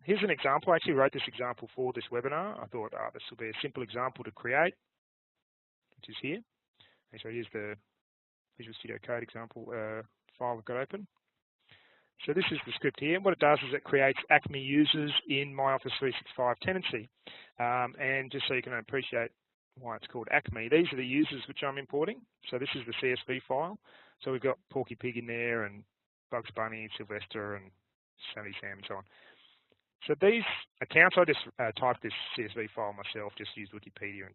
Here's an example. I actually wrote this example for this webinar. I thought this will be a simple example to create, which is here. And so here's the Visual Studio Code example file we've got open. So this is the script here. What it does is it creates Acme users in my Office 365 tenancy. And just so you can appreciate why it's called Acme, these are the users which I'm importing. So this is the CSV file. So we've got Porky Pig in there, and Bugs Bunny, Sylvester, and Sammy Sam, and so on. So these accounts, I just typed this CSV file myself, just used Wikipedia and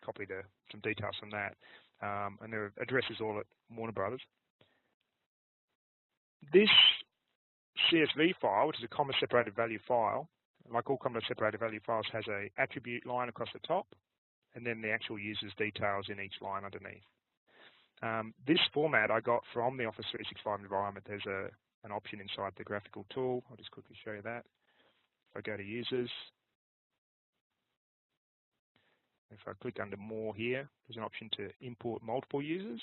copied some details from that. And there are addresses all at Warner Brothers. This CSV file, which is a comma separated value file, like all comma separated value files, has an attribute line across the top, and then the actual user's details in each line underneath. This format I got from the Office 365 environment. There's an option inside the graphical tool. I'll just quickly show you that. If I go to users, if I click under more here, there's an option to import multiple users.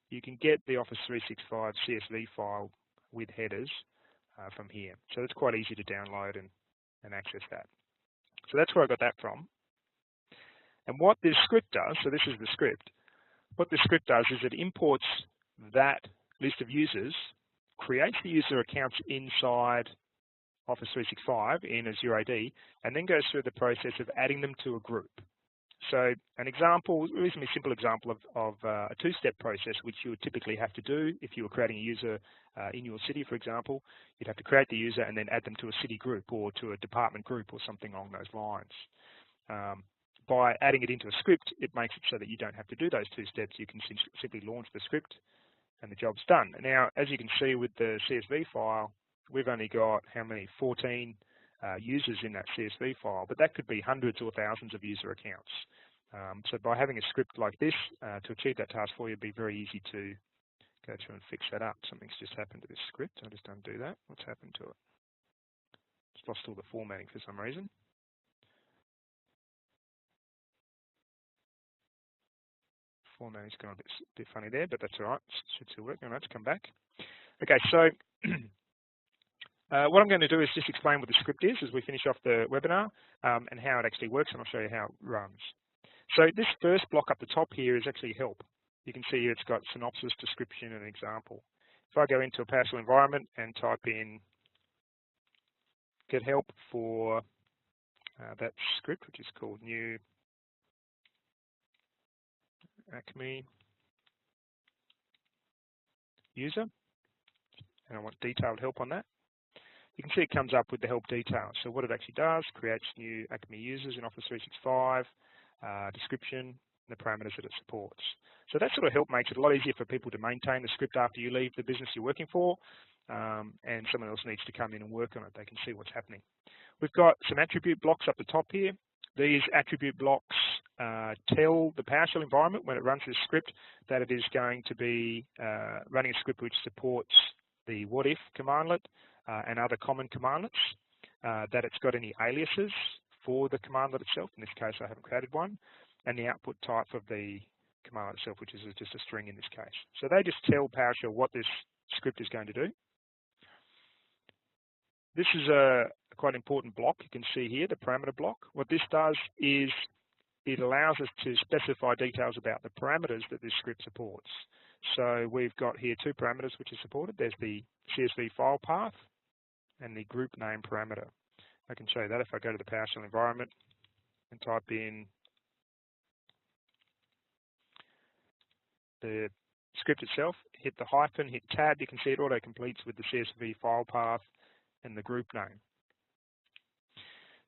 You can get the Office 365 CSV file with headers from here. So it's quite easy to download and access that. So that's where I got that from. And what this script does, so this is the script, what this script does is it imports that list of users, creates the user accounts inside Office 365 in Azure AD, and then goes through the process of adding them to a group. So an example, a reasonably simple example of a two-step process which you would typically have to do if you were creating a user in your city, for example. You'd have to create the user and then add them to a city group or to a department group or something along those lines. By adding it into a script, it makes it so that you don't have to do those two steps. You can simply launch the script and the job's done. Now, as you can see with the CSV file, we've only got, 14 users in that CSV file, but that could be hundreds or thousands of user accounts. So by having a script like this to achieve that task for you, it'd be very easy to go through and fix that up. Something's just happened to this script. I'll just undo that. What's happened to it? It's lost all the formatting for some reason. Formatting's gone a bit funny there, but that's all right. It should still work. All right, let's come back. Okay, so what I'm going to do is just explain what the script is as we finish off the webinar and how it actually works, and I'll show you how it runs. So this first block up the top here is actually help. You can see here it's got synopsis, description, and example. If I go into a PowerShell environment and type in get help for that script, which is called new Acme user, and I want detailed help on that. You can see it comes up with the help details. So what it actually does, creates new Acme users in Office 365, description, and the parameters that it supports. So that sort of help makes it a lot easier for people to maintain the script after you leave the business you're working for, and someone else needs to come in and work on it. They can see what's happening. We've got some attribute blocks up the top here. These attribute blocks tell the PowerShell environment when it runs this script that it is going to be running a script which supports the what if commandlet and other common commandlets, that it's got any aliases for the commandlet itself. In this case, I haven't created one, and the output type of the commandlet itself, which is just a string in this case. So they just tell PowerShell what this script is going to do. This is a quite important block. You can see here the parameter block. What this does is it allows us to specify details about the parameters that this script supports. So we've got here two parameters which are supported. There's the CSV file path and the group name parameter. I can show you that if I go to the PowerShell environment and type in the script itself, hit the hyphen, hit tab, you can see it auto-completes with the CSV file path and the group name.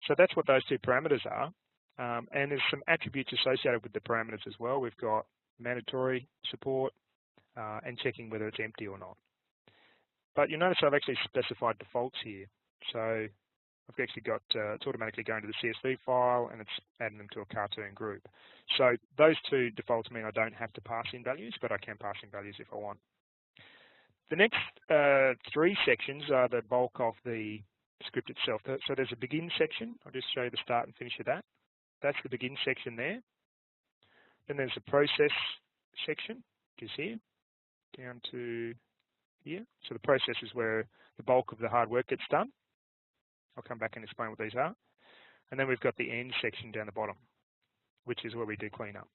So that's what those two parameters are. And there's some attributes associated with the parameters as well. We've got mandatory support and checking whether it's empty or not. But you'll notice I've actually specified defaults here. So I've actually got it's automatically going to the CSV file and it's adding them to a cartoon group. So those two defaults mean I don't have to pass in values, but I can pass in values if I want. The next three sections are the bulk of the script itself. So there's a begin section. I'll just show you the start and finish of that. That's the begin section there. Then there's a process section, which is here, down to here. So the process is where the bulk of the hard work gets done. I'll come back and explain what these are. And then we've got the end section down the bottom, which is where we do cleanup.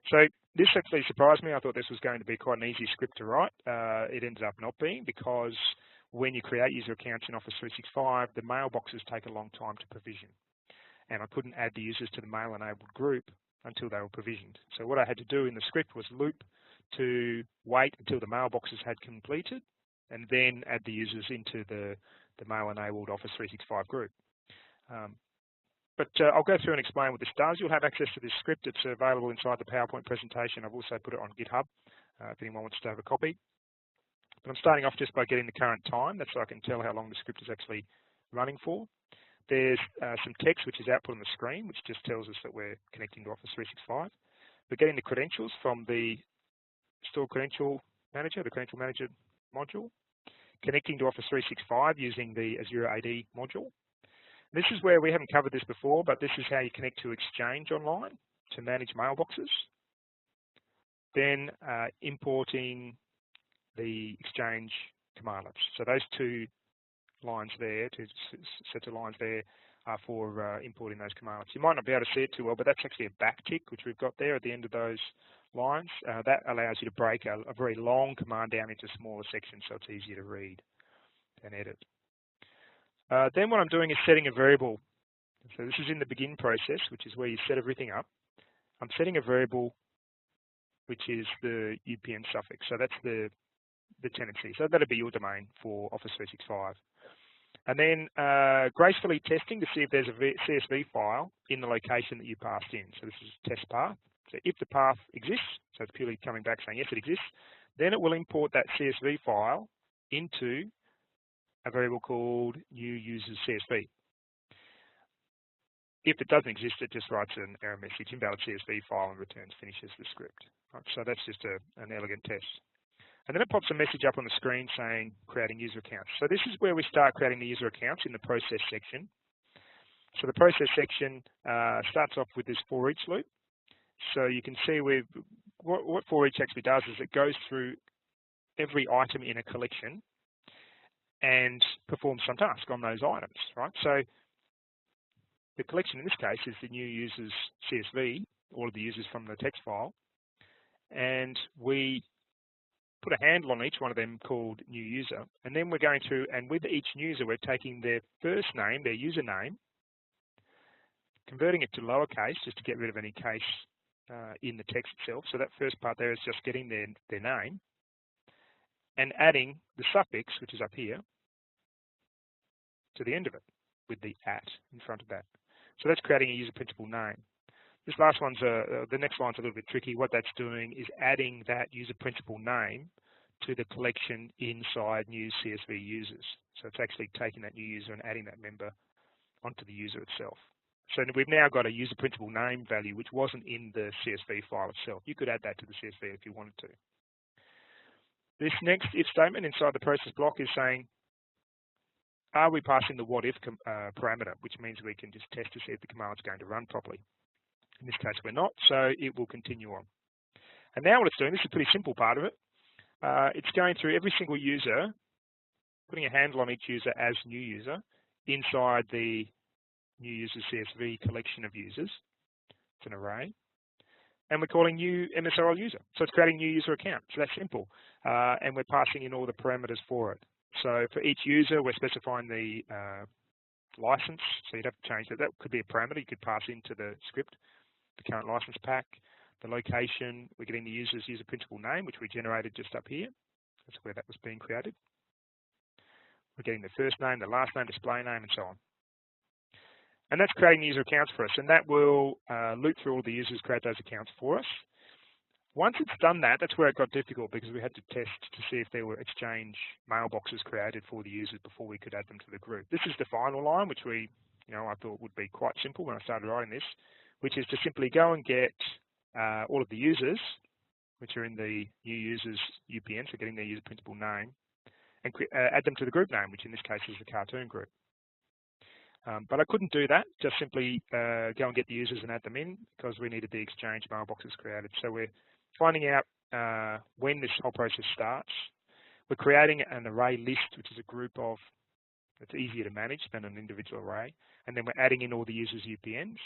So this actually surprised me. I thought this was going to be quite an easy script to write. It ended up not being, because when you create user accounts in Office 365, the mailboxes take a long time to provision. And I couldn't add the users to the mail-enabled group until they were provisioned. So what I had to do in the script was loop to wait until the mailboxes had completed and then add the users into the mail-enabled Office 365 group. But I'll go through and explain what this does. You'll have access to this script. It's available inside the PowerPoint presentation. I've also put it on GitHub if anyone wants to have a copy. But I'm starting off just by getting the current time. That's so I can tell how long the script is actually running for. There's some text which is output on the screen, which just tells us that we're connecting to Office 365. We're getting the credentials from the Store Credential Manager, the Credential Manager module, connecting to Office 365 using the Azure AD module. This is where we haven't covered this before, but this is how you connect to Exchange Online to manage mailboxes. Then importing the Exchange commandlets. So those two lines there, two sets of lines there, are for importing those commandlets. You might not be able to see it too well, but that's actually a backtick which we've got there at the end of those lines. That allows you to break a very long command down into smaller sections, so it's easier to read and edit. Then what I'm doing is setting a variable. So this is in the begin process, which is where you set everything up. I'm setting a variable which is the UPN suffix. So that's the tenancy. So that'll be your domain for Office 365. And then gracefully testing to see if there's a CSV file in the location that you passed in. So this is test path. So if the path exists, so it's purely coming back saying yes, it exists, then it will import that CSV file into a variable called new users CSV. If it doesn't exist, it just writes an error message, invalid CSV file, and returns finishes the script. Right, so that's just an elegant test. And then it pops a message up on the screen saying creating user accounts. So this is where we start creating the user accounts in the process section. So the process section starts off with this for each loop. So you can see what for each actually does is it goes through every item in a collection and performs some task on those items, right? So the collection in this case is the new users CSV, all of the users from the text file, and we put a handle on each one of them called new user, and then we're going through, and with each user we're taking their first name, their username, converting it to lowercase just to get rid of any case in the text itself. So that first part there is just getting their name, and adding the suffix, which is up here, to the end of it with the @ in front of that. So that's creating a user principal name. This last one's the next line's a little bit tricky. What that's doing is adding that user principal name to the collection inside new CSV users. So it's actually taking that new user and adding that member onto the user itself. So we've now got a user principal name value which wasn't in the CSV file itself. You could add that to the CSV if you wanted to. This next if statement inside the process block is saying, are we passing the what if parameter, which means we can just test to see if the command's going to run properly. In this case we're not, so it will continue on. And now what it's doing, this is a pretty simple part of it. It's going through every single user, putting a handle on each user as new user inside the new user CSV collection of users. It's an array. And we're calling new MSRL user. So it's creating a new user account. So that's simple. And we're passing in all the parameters for it. So for each user, we're specifying the license. So you'd have to change that. That could be a parameter you could pass into the script, the current license pack, the location. We're getting the user's user principal name, which we generated just up here. That's where that was being created. We're getting the first name, the last name, display name, and so on. And that's creating user accounts for us, and that will loop through all the users, create those accounts for us. Once it's done that, that's where it got difficult because we had to test to see if there were Exchange mailboxes created for the users before we could add them to the group. This is the final line, which I thought would be quite simple when I started writing this, which is to simply go and get all of the users, which are in the new users UPN, so getting their user principal name, and add them to the group name, which in this case is the cartoon group. But I couldn't do that, just simply go and get the users and add them in because we needed the Exchange mailboxes created. So we're finding out when this whole process starts. We're creating an array list, which is a group of, it's easier to manage than an individual array. And then we're adding in all the users' UPNs.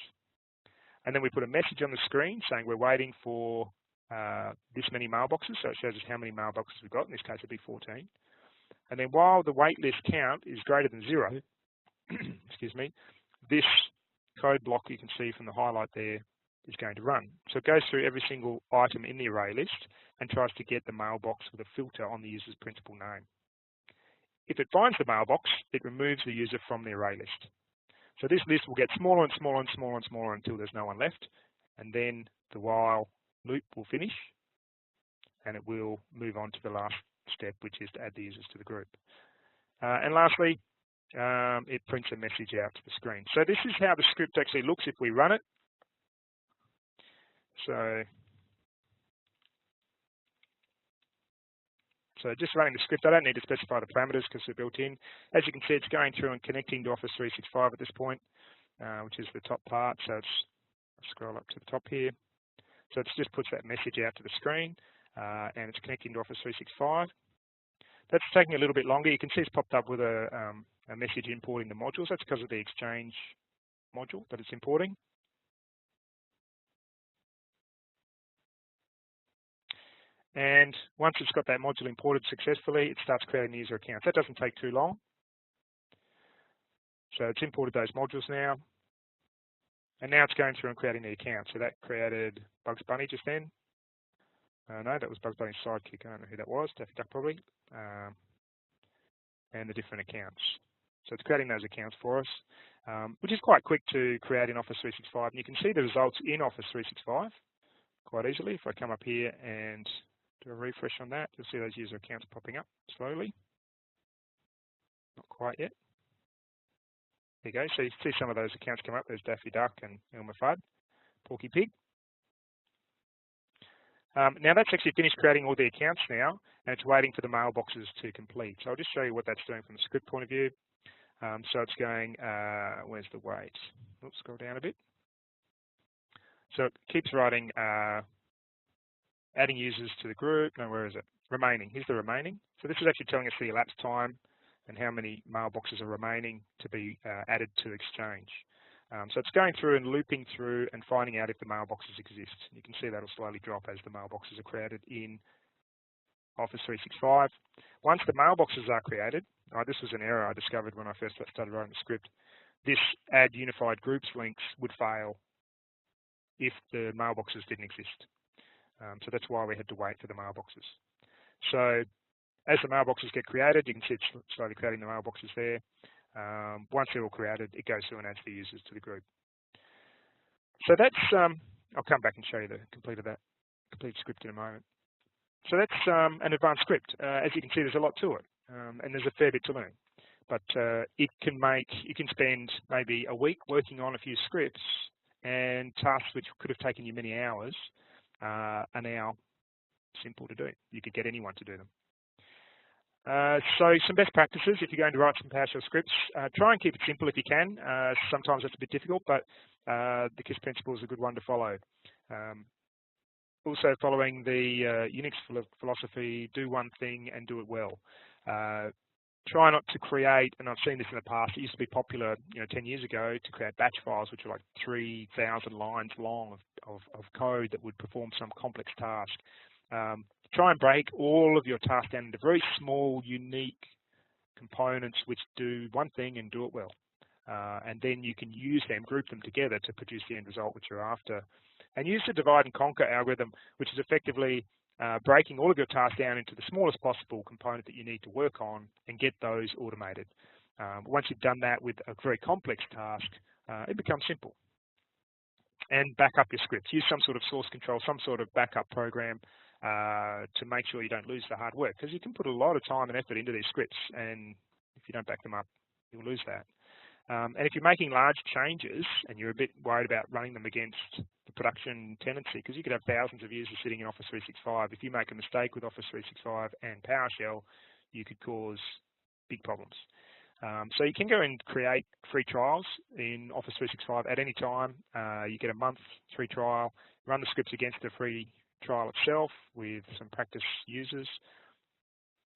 And then we put a message on the screen saying we're waiting for this many mailboxes. So it shows us how many mailboxes we've got. In this case, it'll be 14. And then while the wait list count is greater than 0, excuse me, this code block you can see from the highlight there is going to run. So it goes through every single item in the array list and tries to get the mailbox with a filter on the user's principal name. If it finds the mailbox, it removes the user from the array list. So this list will get smaller and smaller and smaller and smaller until there's no one left, and then the while loop will finish and it will move on to the last step, which is to add the users to the group. And lastly, it prints a message out to the screen. So this is how the script actually looks if we run it. So just running the script, I don't need to specify the parameters because they're built in. As you can see, it's going through and connecting to Office 365 at this point, which is the top part. So it's, scroll up to the top here. So it just puts that message out to the screen, and it's connecting to Office 365. That's taking a little bit longer. You can see it's popped up with a message importing the modules. That's because of the Exchange module that it's importing. And once it's got that module imported successfully, it starts creating the user accounts. That doesn't take too long. So it's imported those modules now. And now it's going through and creating the account. So that created Bugs Bunny just then. No, that was Bugs Bunny's sidekick. I don't know who that was, Daffy Duck probably. And the different accounts. So it's creating those accounts for us, which is quite quick to create in Office 365. And you can see the results in Office 365 quite easily. If I come up here and do a refresh on that, you'll see those user accounts popping up slowly. Not quite yet. There you go. So you see some of those accounts come up. There's Daffy Duck and Elmer Fudd, Porky Pig. Now that's actually finished creating all the accounts now, and it's waiting for the mailboxes to complete. So I'll just show you what that's doing from the script point of view. So it's going, where's the wait? Oops, scroll down a bit. So it keeps writing, adding users to the group. No, where is it? Remaining. Here's the remaining. So this is actually telling us the elapsed time and how many mailboxes are remaining to be added to Exchange. So it's going through and looping through and finding out if the mailboxes exist. You can see that'll slowly drop as the mailboxes are created in Office 365. Once the mailboxes are created, this was an error I discovered when I first started writing the script. This add unified groups links would fail if the mailboxes didn't exist. So that's why we had to wait for the mailboxes. So as the mailboxes get created, you can see it's slowly creating the mailboxes there. Once they're all created, it goes through and adds the users to the group. So that's, I'll come back and show you the complete script in a moment. So that's an advanced script. As you can see, there's a lot to it, and there's a fair bit to learn. but you can spend maybe a week working on a few scripts, and tasks which could have taken you many hours are now simple to do. You could get anyone to do them. So some best practices if you're going to write some PowerShell scripts. Try and keep it simple if you can. Sometimes that's a bit difficult, but the KISS principle is a good one to follow. Also following the Unix philosophy, do one thing and do it well. Try not to create, and I've seen this in the past, it used to be popular 10 years ago to create batch files which are like 3,000 lines long of code that would perform some complex task. Try and break all of your tasks down into very small, unique components which do one thing and do it well. And then you can use them, group them together to produce the end result which you're after. And use the divide and conquer algorithm, which is effectively breaking all of your tasks down into the smallest possible component that you need to work on and get those automated. Once you've done that with a very complex task, it becomes simple. And back up your scripts. Use some sort of source control, some sort of backup program to make sure you don't lose the hard work, because you can put a lot of time and effort into these scripts, and if you don't back them up, you'll lose that. And if you're making large changes and you're a bit worried about running them against the production tendency, because you could have thousands of users sitting in Office 365, if you make a mistake with Office 365 and PowerShell, you could cause big problems. So you can go and create free trials in Office 365 at any time. You get a month free trial, run the scripts against the free trial itself with some practice users,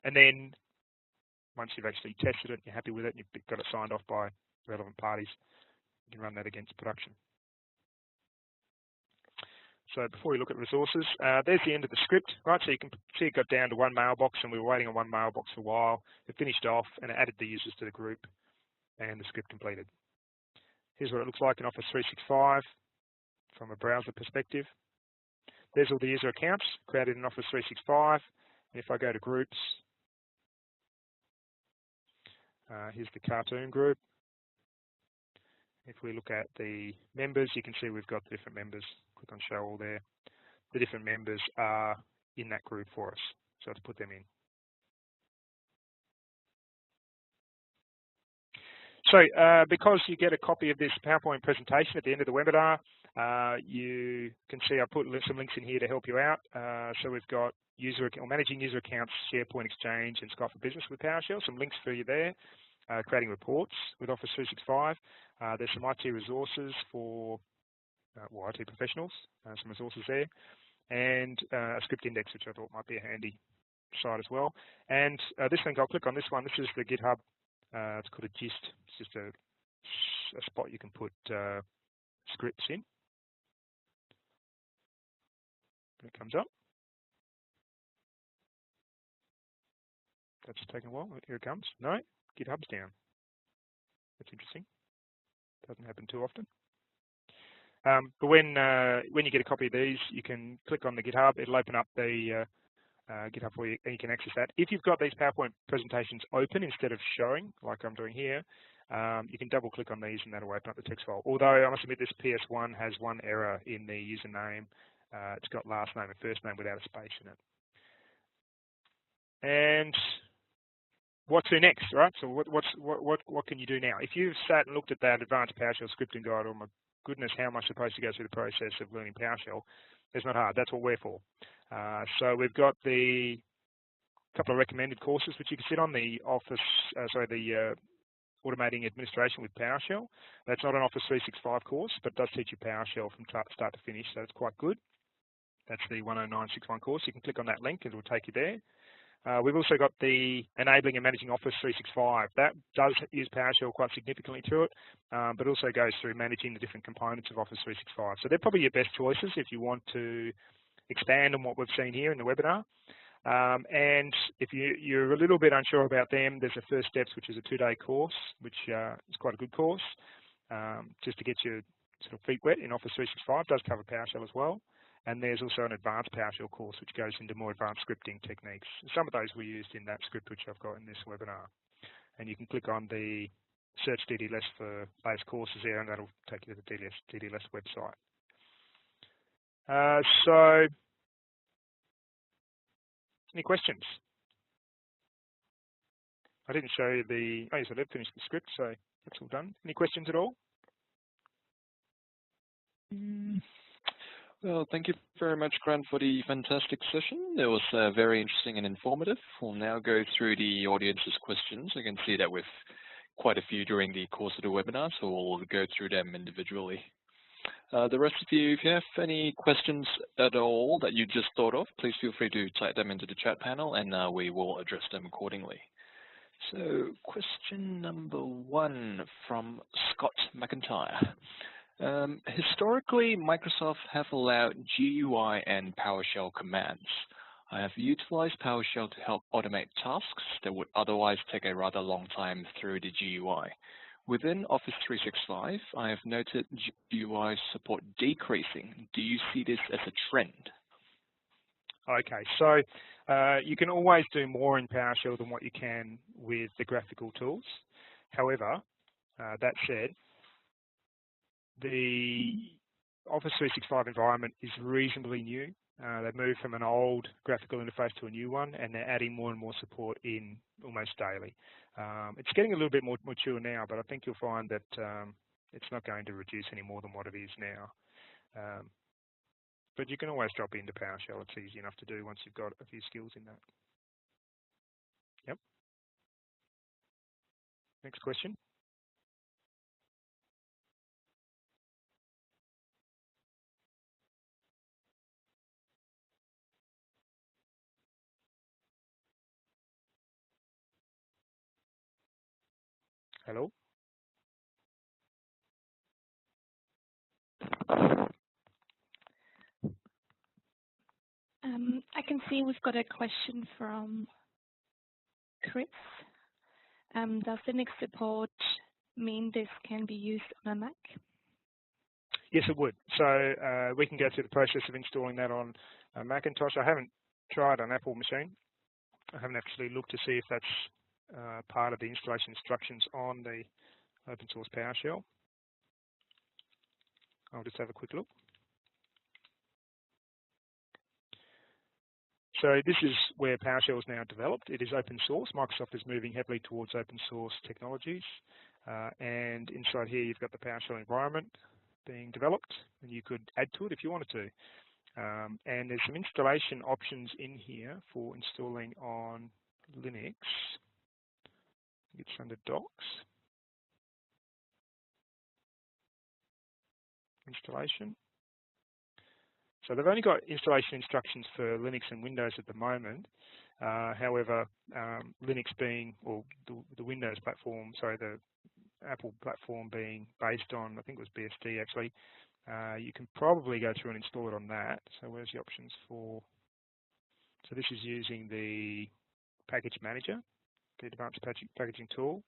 and then once you've actually tested it, you're happy with it, and you've got it signed off by relevant parties, you can run that against production. So before we look at resources, there's the end of the script, right? So you can see it got down to one mailbox, and we were waiting on one mailbox for a while. It finished off, and it added the users to the group, and the script completed. Here's what it looks like in Office 365 from a browser perspective. There's all the user accounts created in Office 365. And if I go to groups, here's the cartoon group. If we look at the members, you can see we've got the different members. Click on show all there. The different members are in that group for us. So let's put them in. So because you get a copy of this PowerPoint presentation at the end of the webinar, you can see I put some links in here to help you out. So we've got managing user accounts, SharePoint Exchange, and Skype for Business with PowerShell. Some links for you there. Creating reports with Office 365. There's some IT resources for IT professionals, some resources there, and a script index, which I thought might be a handy site as well. And this link, I'll click on this one. This is the GitHub. It's called a gist. It's just a spot you can put scripts in. And it comes up. That's taking a while. Here it comes. No, GitHub's down. That's interesting. Doesn't happen too often. But when you get a copy of these, you can click on the GitHub. It'll open up the GitHub for you, and you can access that. If you've got these PowerPoint presentations open instead of showing, like I'm doing here, you can double click on these, and that'll open up the text file. Although I must admit, this PS1 has one error in the username. It's got last name and first name without a space in it. And what's the next, right? So what can you do now? If you've sat and looked at that advanced PowerShell scripting guide, oh my goodness, how am I supposed to go through the process of learning PowerShell? It's not hard. That's what we're for. So we've got the couple of recommended courses which you can sit on. The Automating Administration with PowerShell. That's not an Office 365 course, but it does teach you PowerShell from start to finish, so it's quite good. That's the 10961 course. You can click on that link and it will take you there. We've also got the Enabling and Managing Office 365. That does use PowerShell quite significantly through it, but also goes through managing the different components of Office 365. So they're probably your best choices if you want to expand on what we've seen here in the webinar. And if you're a little bit unsure about them, there's a First Steps, which is a 2-day course, which is quite a good course, just to get your sort of feet wet in Office 365. It does cover PowerShell as well. And there's also an advanced PowerShell course, which goes into more advanced scripting techniques. Some of those were used in that script, which I've got in this webinar. And you can click on the search DDLS for latest courses there, and that'll take you to the DDLS website. So, any questions? I didn't show you the, oh yes, I did finish the script, so that's all done. Any questions at all? Well, thank you very much, Grant, for the fantastic session. It was very interesting and informative. We'll now go through the audience's questions. I can see that with quite a few during the course of the webinar, so we'll go through them individually. The rest of you, if you have any questions at all that you just thought of, please feel free to type them into the chat panel and we will address them accordingly. So question number 1 from Scott McIntyre. Historically, Microsoft have allowed GUI and PowerShell commands. I have utilized PowerShell to help automate tasks that would otherwise take a rather long time through the GUI. Within Office 365, I have noted GUI support decreasing. Do you see this as a trend? Okay, so you can always do more in PowerShell than what you can with the graphical tools. However, that said, the Office 365 environment is reasonably new. They've moved from an old graphical interface to a new one, and they're adding more and more support in almost daily. It's getting a little bit more mature now, but I think you'll find that it's not going to reduce any more than what it is now. But you can always drop into PowerShell. It's easy enough to do once you've got a few skills in that. Yep. Next question. Hello? I can see we've got a question from Chris. Does Linux support mean this can be used on a Mac? Yes, it would. So we can go through the process of installing that on a Macintosh. I haven't tried an Apple machine. I haven't actually looked to see if that's part of the installation instructions on the open source PowerShell. I'll just have a quick look. So this is where PowerShell is now developed. It is open source. Microsoft is moving heavily towards open source technologies. And inside here, you've got the PowerShell environment being developed, and you could add to it if you wanted to. And there's some installation options in here for installing on Linux. It's under Docs. Installation. So they've only got installation instructions for Linux and Windows at the moment. However, Linux being, or the Windows platform, sorry, the Apple platform being based on, I think it was BSD actually, you can probably go through and install it on that. So where's the options for, so this is using the package manager, the advanced packaging tool.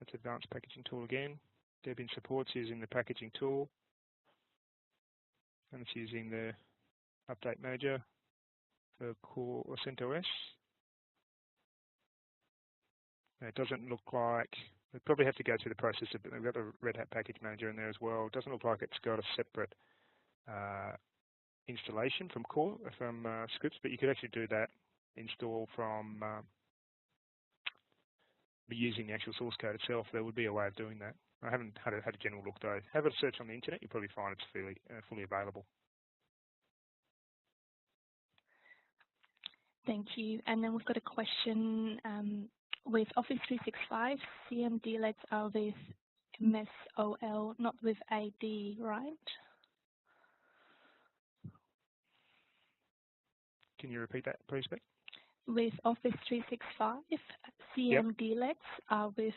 That's advanced packaging tool again. Debian supports using the packaging tool, and it's using the update manager for Core or CentOS. It doesn't look like, we probably have to go through the process of, we've got a Red Hat package manager in there as well. It doesn't look like it's got a separate installation from Core, from scripts, but you could actually do that install from using the actual source code itself. There would be a way of doing that. I haven't had a general look though. Have a search on the internet, you'll probably find it's fully available. Thank you. And then we've got a question with Office 365, CMDLets are with MSOL, not with AD, right? Can you repeat that, please, Beck? With Office 365, CMDLets are with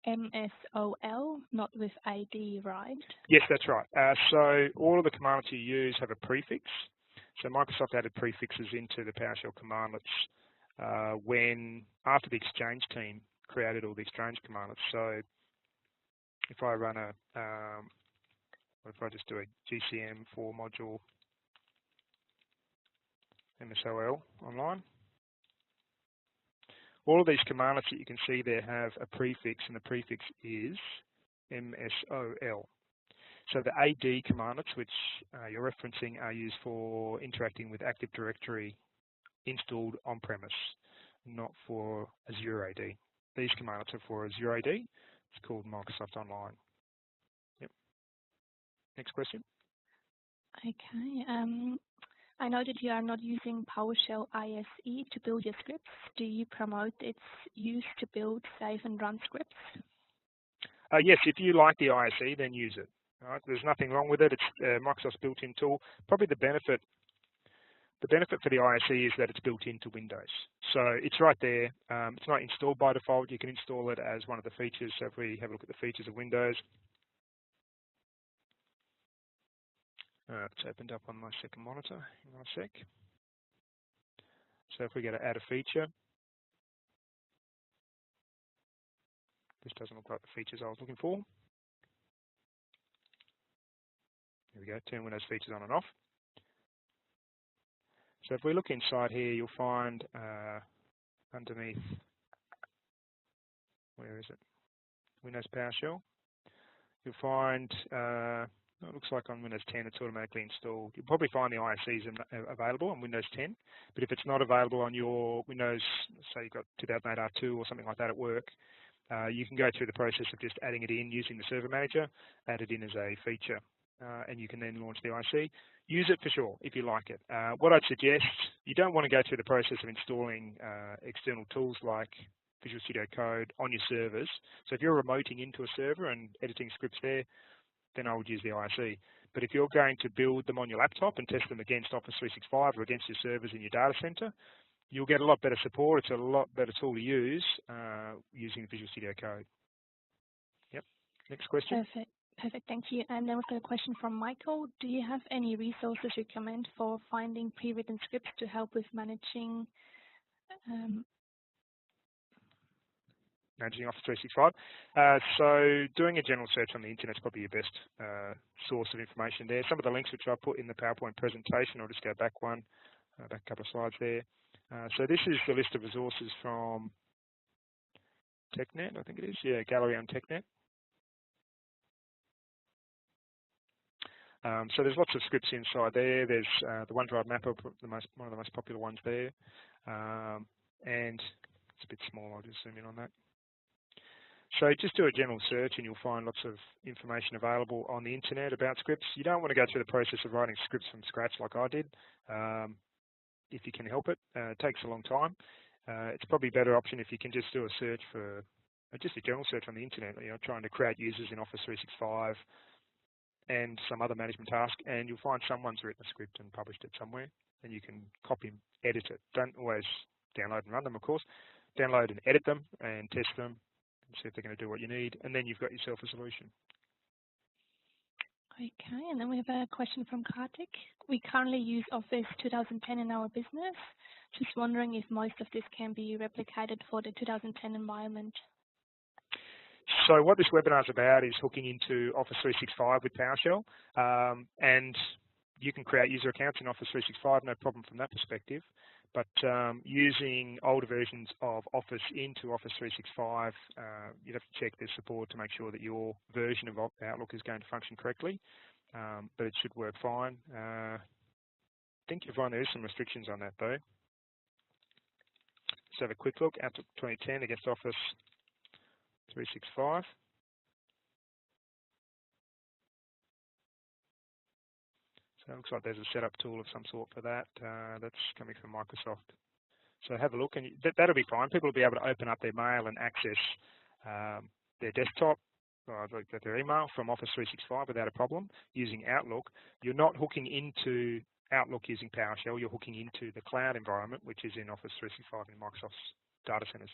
MSOL, not with AD, right? Yes, that's right. So all of the commandlets you use have a prefix. So Microsoft added prefixes into the PowerShell commandlets after the Exchange team created all the Exchange commandlets. So if I run if I just do a GCM for module MSOL online, all of these commandlets that you can see there have a prefix, and the prefix is MSOL. So the AD commandlets, which you're referencing, are used for interacting with Active Directory installed on-premise, not for Azure AD. These commandlets are for Azure AD. It's called Microsoft Online. Yep. Next question. Okay. I know that you are not using PowerShell ISE to build your scripts. Do you promote its use to build, save, and run scripts? Yes, if you like the ISE, then use it. All right? There's nothing wrong with it. It's Microsoft's built-in tool. Probably the benefit for the ISE is that it's built into Windows. So it's right there. It's not installed by default. You can install it as one of the features. So if we have a look at the features of Windows, it's opened up on my second monitor. Hang on a sec. So if we go to add a feature, this doesn't look like the features I was looking for. Here we go, turn Windows features on and off. So if we look inside here, you'll find underneath, where is it? Windows PowerShell. You'll find, it looks like on Windows 10 it's automatically installed. You'll probably find the ISEs available on Windows 10, but if it's not available on your Windows, say you've got 2008 R2 or something like that at work, you can go through the process of just adding it in using the Server Manager, add it in as a feature, and you can then launch the ISE. Use it for sure if you like it. What I'd suggest, you don't want to go through the process of installing external tools like Visual Studio Code on your servers. So if you're remoting into a server and editing scripts there, then I would use the ISE. But if you're going to build them on your laptop and test them against Office 365 or against your servers in your data center, you'll get a lot better support. It's a lot better tool to use using Visual Studio Code. Yep. Next question. Perfect, thank you. And then we've got a question from Michael. Do you have any resources you recommend for finding pre-written scripts to help with managing Office 365. So doing a general search on the internet is probably your best source of information there. Some of the links which I put in the PowerPoint presentation, I'll just go back a couple of slides there. So this is the list of resources from TechNet, I think it is. Yeah, Gallery on TechNet. So there's lots of scripts inside there. There's the OneDrive Mapper, one of the most popular ones there. And it's a bit small, I'll just zoom in on that. So just do a general search and you'll find lots of information available on the internet about scripts. You don't want to go through the process of writing scripts from scratch like I did, if you can help it. It takes a long time. It's probably a better option if you can just do a search for, just a general search on the internet, trying to create users in Office 365 and some other management task, and you'll find someone's written a script and published it somewhere, and you can copy and edit it. Don't always download and run them, of course. Download and edit them and test them and see if they're going to do what you need, and then you've got yourself a solution. Okay, and then we have a question from Kartik. We currently use Office 2010 in our business. Just wondering if most of this can be replicated for the 2010 environment. So what this webinar is about is hooking into Office 365 with PowerShell, and you can create user accounts in Office 365, no problem from that perspective. But using older versions of Office into Office 365, you'd have to check their support to make sure that your version of Outlook is going to function correctly, but it should work fine. I think you'll find there is some restrictions on that though. Let's have a quick look. Outlook 2010 against Office 365. So it looks like there's a setup tool of some sort for that. That's coming from Microsoft. So have a look, and that'll be fine. People will be able to open up their mail and access their desktop, or their email from Office 365 without a problem using Outlook. You're not hooking into Outlook using PowerShell. You're hooking into the cloud environment, which is in Office 365 in Microsoft's data centers.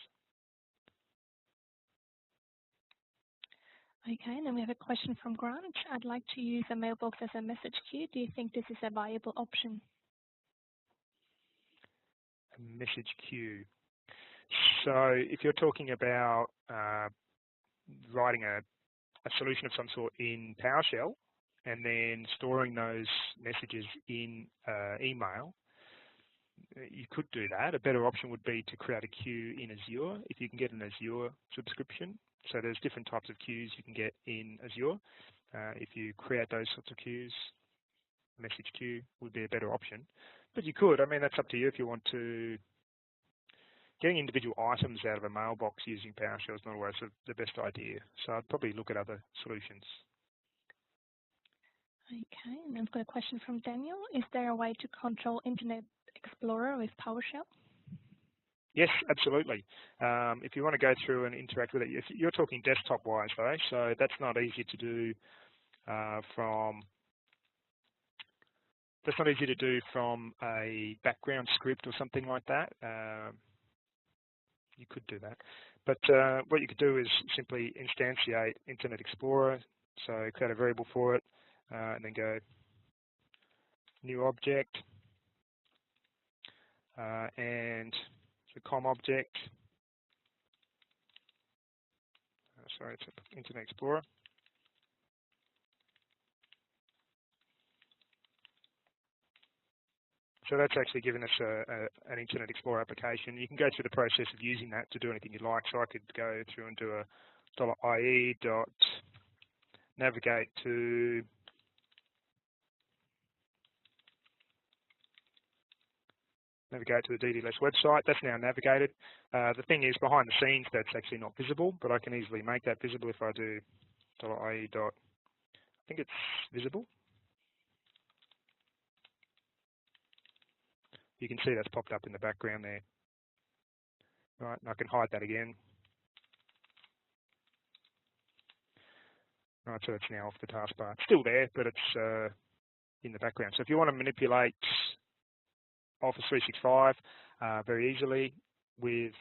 Okay, and then we have a question from Grant. I'd like to use a mailbox as a message queue. Do you think this is a viable option? A message queue. So if you're talking about writing a solution of some sort in PowerShell and then storing those messages in email, you could do that. A better option would be to create a queue in Azure if you can get an Azure subscription. So there's different types of queues you can get in Azure. If you create those sorts of queues, message queue would be a better option. But you could, I mean, that's up to you if you want to. Getting individual items out of a mailbox using PowerShell is not always the best idea. So I'd probably look at other solutions. Okay, and I've got a question from Daniel. Is there a way to control Internet Explorer with PowerShell? Yes, absolutely. If you want to go through and interact with it, if you're talking desktop-wise though, so that's not easy to do from a background script or something like that. You could do that, but what you could do is simply instantiate Internet Explorer. So create a variable for it, and then go new object, and the com object. Sorry, it's Internet Explorer. So that's actually given us an Internet Explorer application. You can go through the process of using that to do anything you like. So I could go through and do a $IE.navigate to the DDLS website. That's now navigated. The thing is, behind the scenes, that's actually not visible, but I can easily make that visible if I do $IE. I think it's visible. You can see that's popped up in the background there. Right, and I can hide that again. Right, so it's now off the taskbar. It's still there, but it's in the background. So if you want to manipulate Office 365 very easily with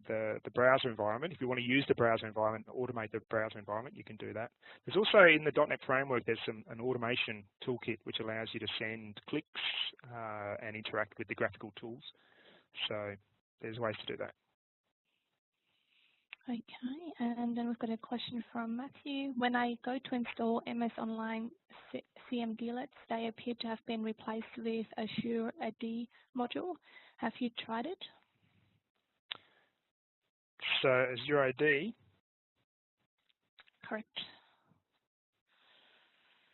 the browser environment, if you want to use the browser environment, automate the browser environment, you can do that. There's also in the .NET framework, there's an automation toolkit which allows you to send clicks and interact with the graphical tools. So there's ways to do that. Okay, and then we've got a question from Matthew. When I go to install MS Online CMDlets, they appear to have been replaced with Azure AD module. Have you tried it? So Azure AD? Correct.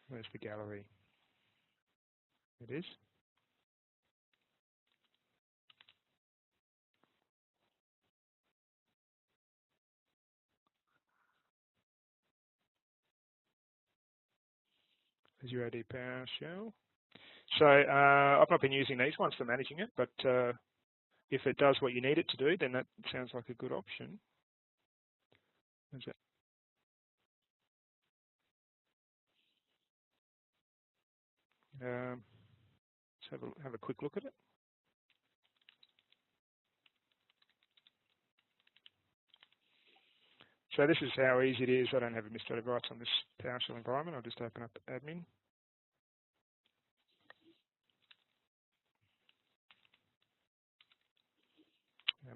Where's the gallery? It is. Azure AD PowerShell. So I've not been using these ones for managing it, but if it does what you need it to do, then that sounds like a good option. Is it? Let's have a quick look at it. So this is how easy it is. I don't have administrative rights on this PowerShell environment. I'll just open up admin.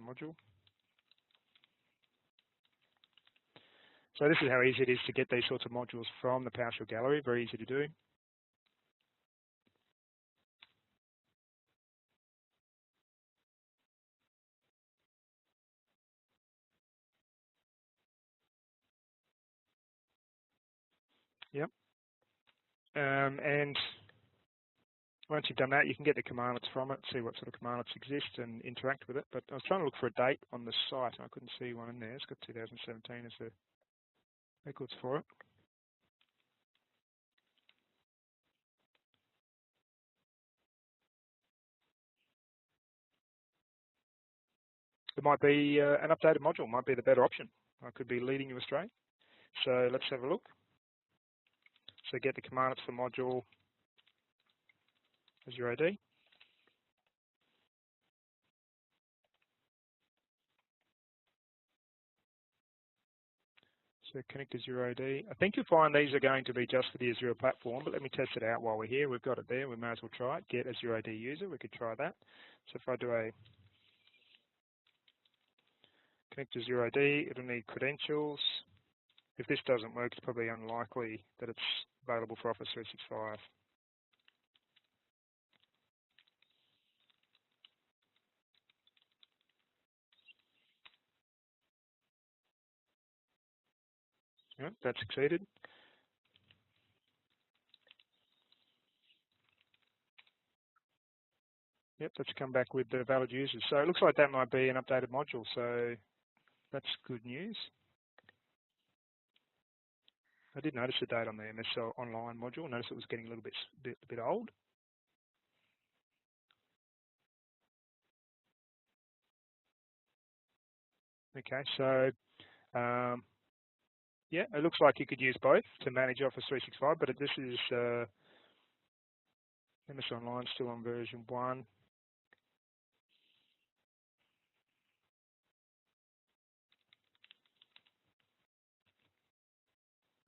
Module. So this is how easy it is to get these sorts of modules from the PowerShell gallery. Very easy to do. Yep. And once you've done that, you can get the commandlets from it, see what sort of commandlets exist and interact with it. But I was trying to look for a date on the site, and I couldn't see one in there. It's got 2017 as the records for it. It might be an updated module, might be the better option. I could be leading you astray. So let's have a look. So get the commandlets for module Azure AD. So connect Azure AD. I think you'll find these are going to be just for the Azure platform, but let me test it out while we're here. We've got it there. We may as well try it. Get Azure AD user. We could try that. So if I do a connect to Azure AD, it'll need credentials. If this doesn't work, it's probably unlikely that it's available for Office 365. Yep, that succeeded. Yep, that's come back with the valid users. So it looks like that might be an updated module. So that's good news. I did notice the date on the MS Online module. Notice it was getting a little bit old. Okay, so yeah, it looks like you could use both to manage Office 365, but this is MS Online still on version 1.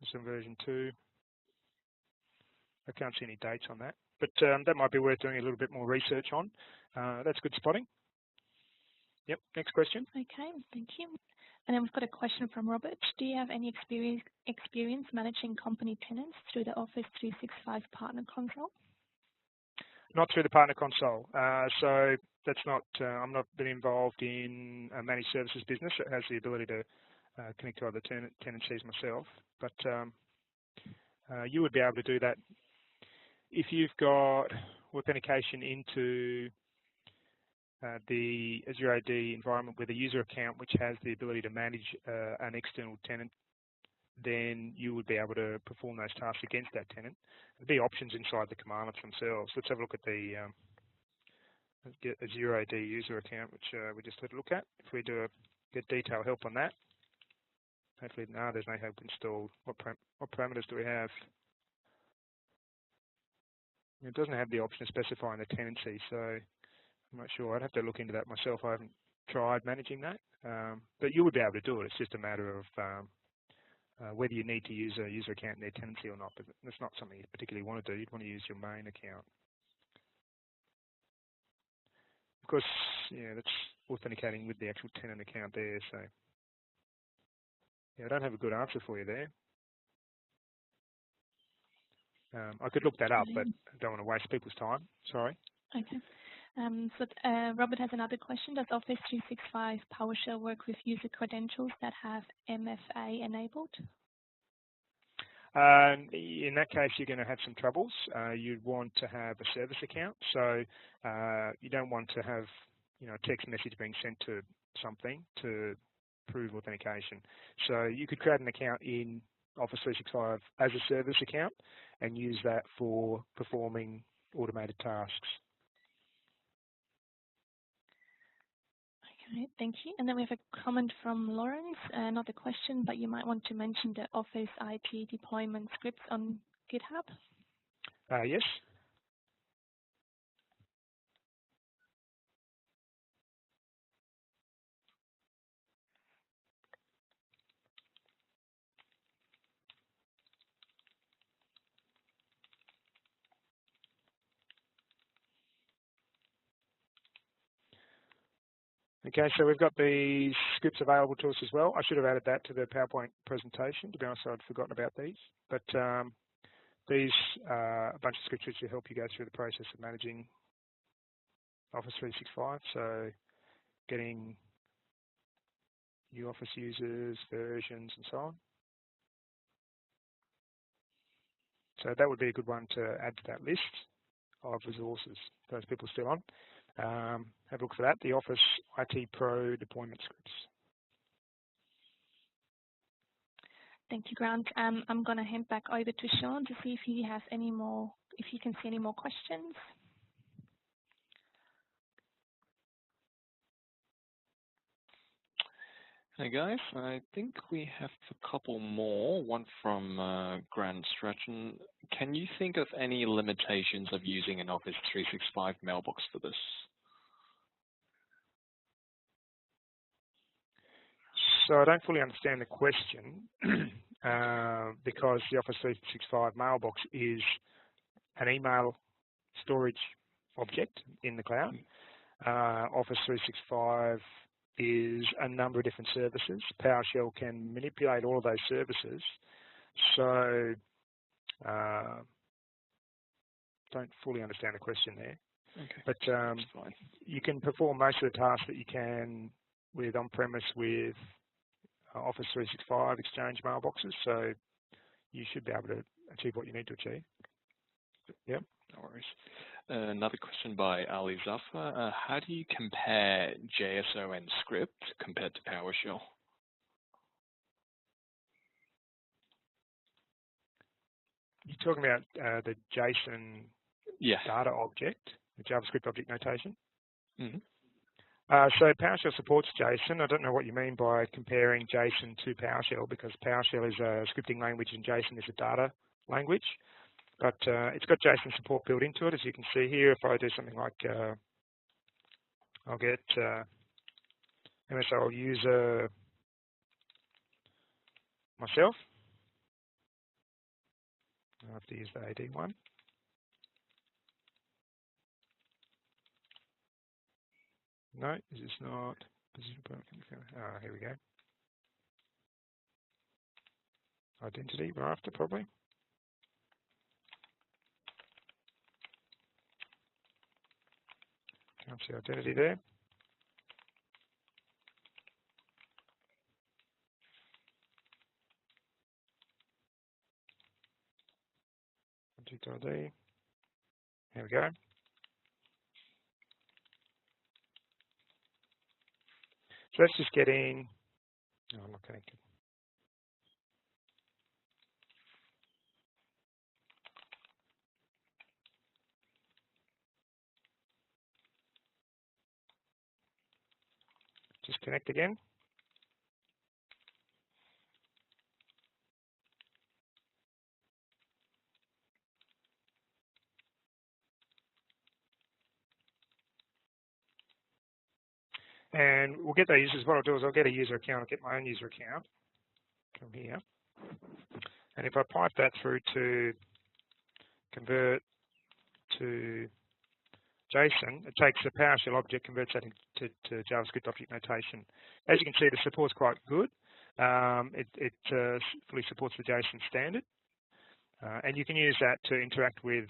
It's on version 2. I can't see any dates on that, but that might be worth doing a little bit more research on. That's good spotting. Yep, next question. Okay, thank you. And then we've got a question from Robert. Do you have any experience managing company tenants through the Office 365 Partner Console? Not through the Partner Console. So that's not, I'm not been involved in a managed services business that has the ability to connect to other tenancies myself, but you would be able to do that if you've got authentication into the Azure AD environment with a user account which has the ability to manage an external tenant. Then you would be able to perform those tasks against that tenant. There'd be options inside the commandlets themselves. Let's have a look at the Azure AD user account, which we just had a look at. If we get detailed help on that, hopefully, no, there's no help installed. What parameters do we have? It doesn't have the option of specifying the tenancy, so I'm not sure. I'd have to look into that myself. I haven't tried managing that, but you would be able to do it. It's just a matter of whether you need to use a user account in their tenancy or not, but that's not something you particularly want to do. You'd want to use your main account. Of course, yeah, that's authenticating with the actual tenant account there, so yeah, I don't have a good answer for you there. I could look that up, but I don't want to waste people's time. Sorry. Okay. So Robert has another question. Does Office 365 PowerShell work with user credentials that have MFA enabled? In that case, you're going to have some troubles. You'd want to have a service account, so you don't want to have a text message being sent to something to prove authentication. So you could create an account in Office 365 as a service account and use that for performing automated tasks. Okay, thank you. And then we have a comment from Lawrence, not a question, but you might want to mention the Office IT deployment scripts on GitHub. Yes. Okay, so we've got these scripts available to us as well. I should have added that to the PowerPoint presentation. To be honest, I'd forgotten about these. But these are a bunch of scripts which will help you go through the process of managing Office 365. So getting new Office users, versions, and so on. So that would be a good one to add to that list of resources. Those people are still on. Have a look for that, the Office IT Pro deployment scripts. Thank you, Grant. I'm going to hand back over to Sean to see if he has any more, if he can see any more questions. Hey guys, I think we have a couple more. One from Grant Stratton. Can you think of any limitations of using an Office 365 mailbox for this? So I don't fully understand the question because the Office 365 mailbox is an email storage object in the cloud. Office 365 is a number of different services. PowerShell can manipulate all of those services. So don't fully understand the question there. Okay. But you can perform most of the tasks that you can with on-premise with Office 365 Exchange mailboxes. So you should be able to achieve what you need to achieve. Yep. No worries. Another question by Ali Zafar. How do you compare JSO and script compared to PowerShell? You're talking about the JSON data object, the JavaScript object notation? Mm-hmm. So PowerShell supports JSON. I don't know what you mean by comparing JSON to PowerShell, because PowerShell is a scripting language and JSON is a data language. But it's got JSON support built into it, as you can see here. If I do something like, I'll get MSO user myself. I have to use the AD one. No, this is not. Here we go. Identity, we're after probably. Can't see identity there. Object ID. Here we go. So let's just get in. No, I'm not connected. Just connect again. And we'll get those users. What I'll do is I'll get a user account. I'll get my own user account. Come here. And if I pipe that through to convert to JSON, it takes a PowerShell object, converts that into JavaScript object notation. As you can see, the support's quite good. It fully supports the JSON standard. And you can use that to interact with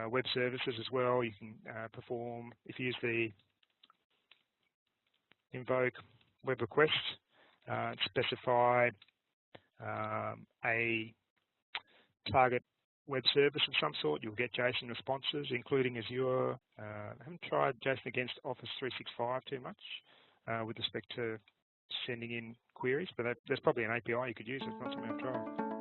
web services as well. You can perform, if you use the invoke web request, specify a target web service of some sort, you'll get JSON responses, including Azure. I haven't tried JSON against Office 365 too much with respect to sending in queries, but there's probably an API you could use. It's not something I've tried.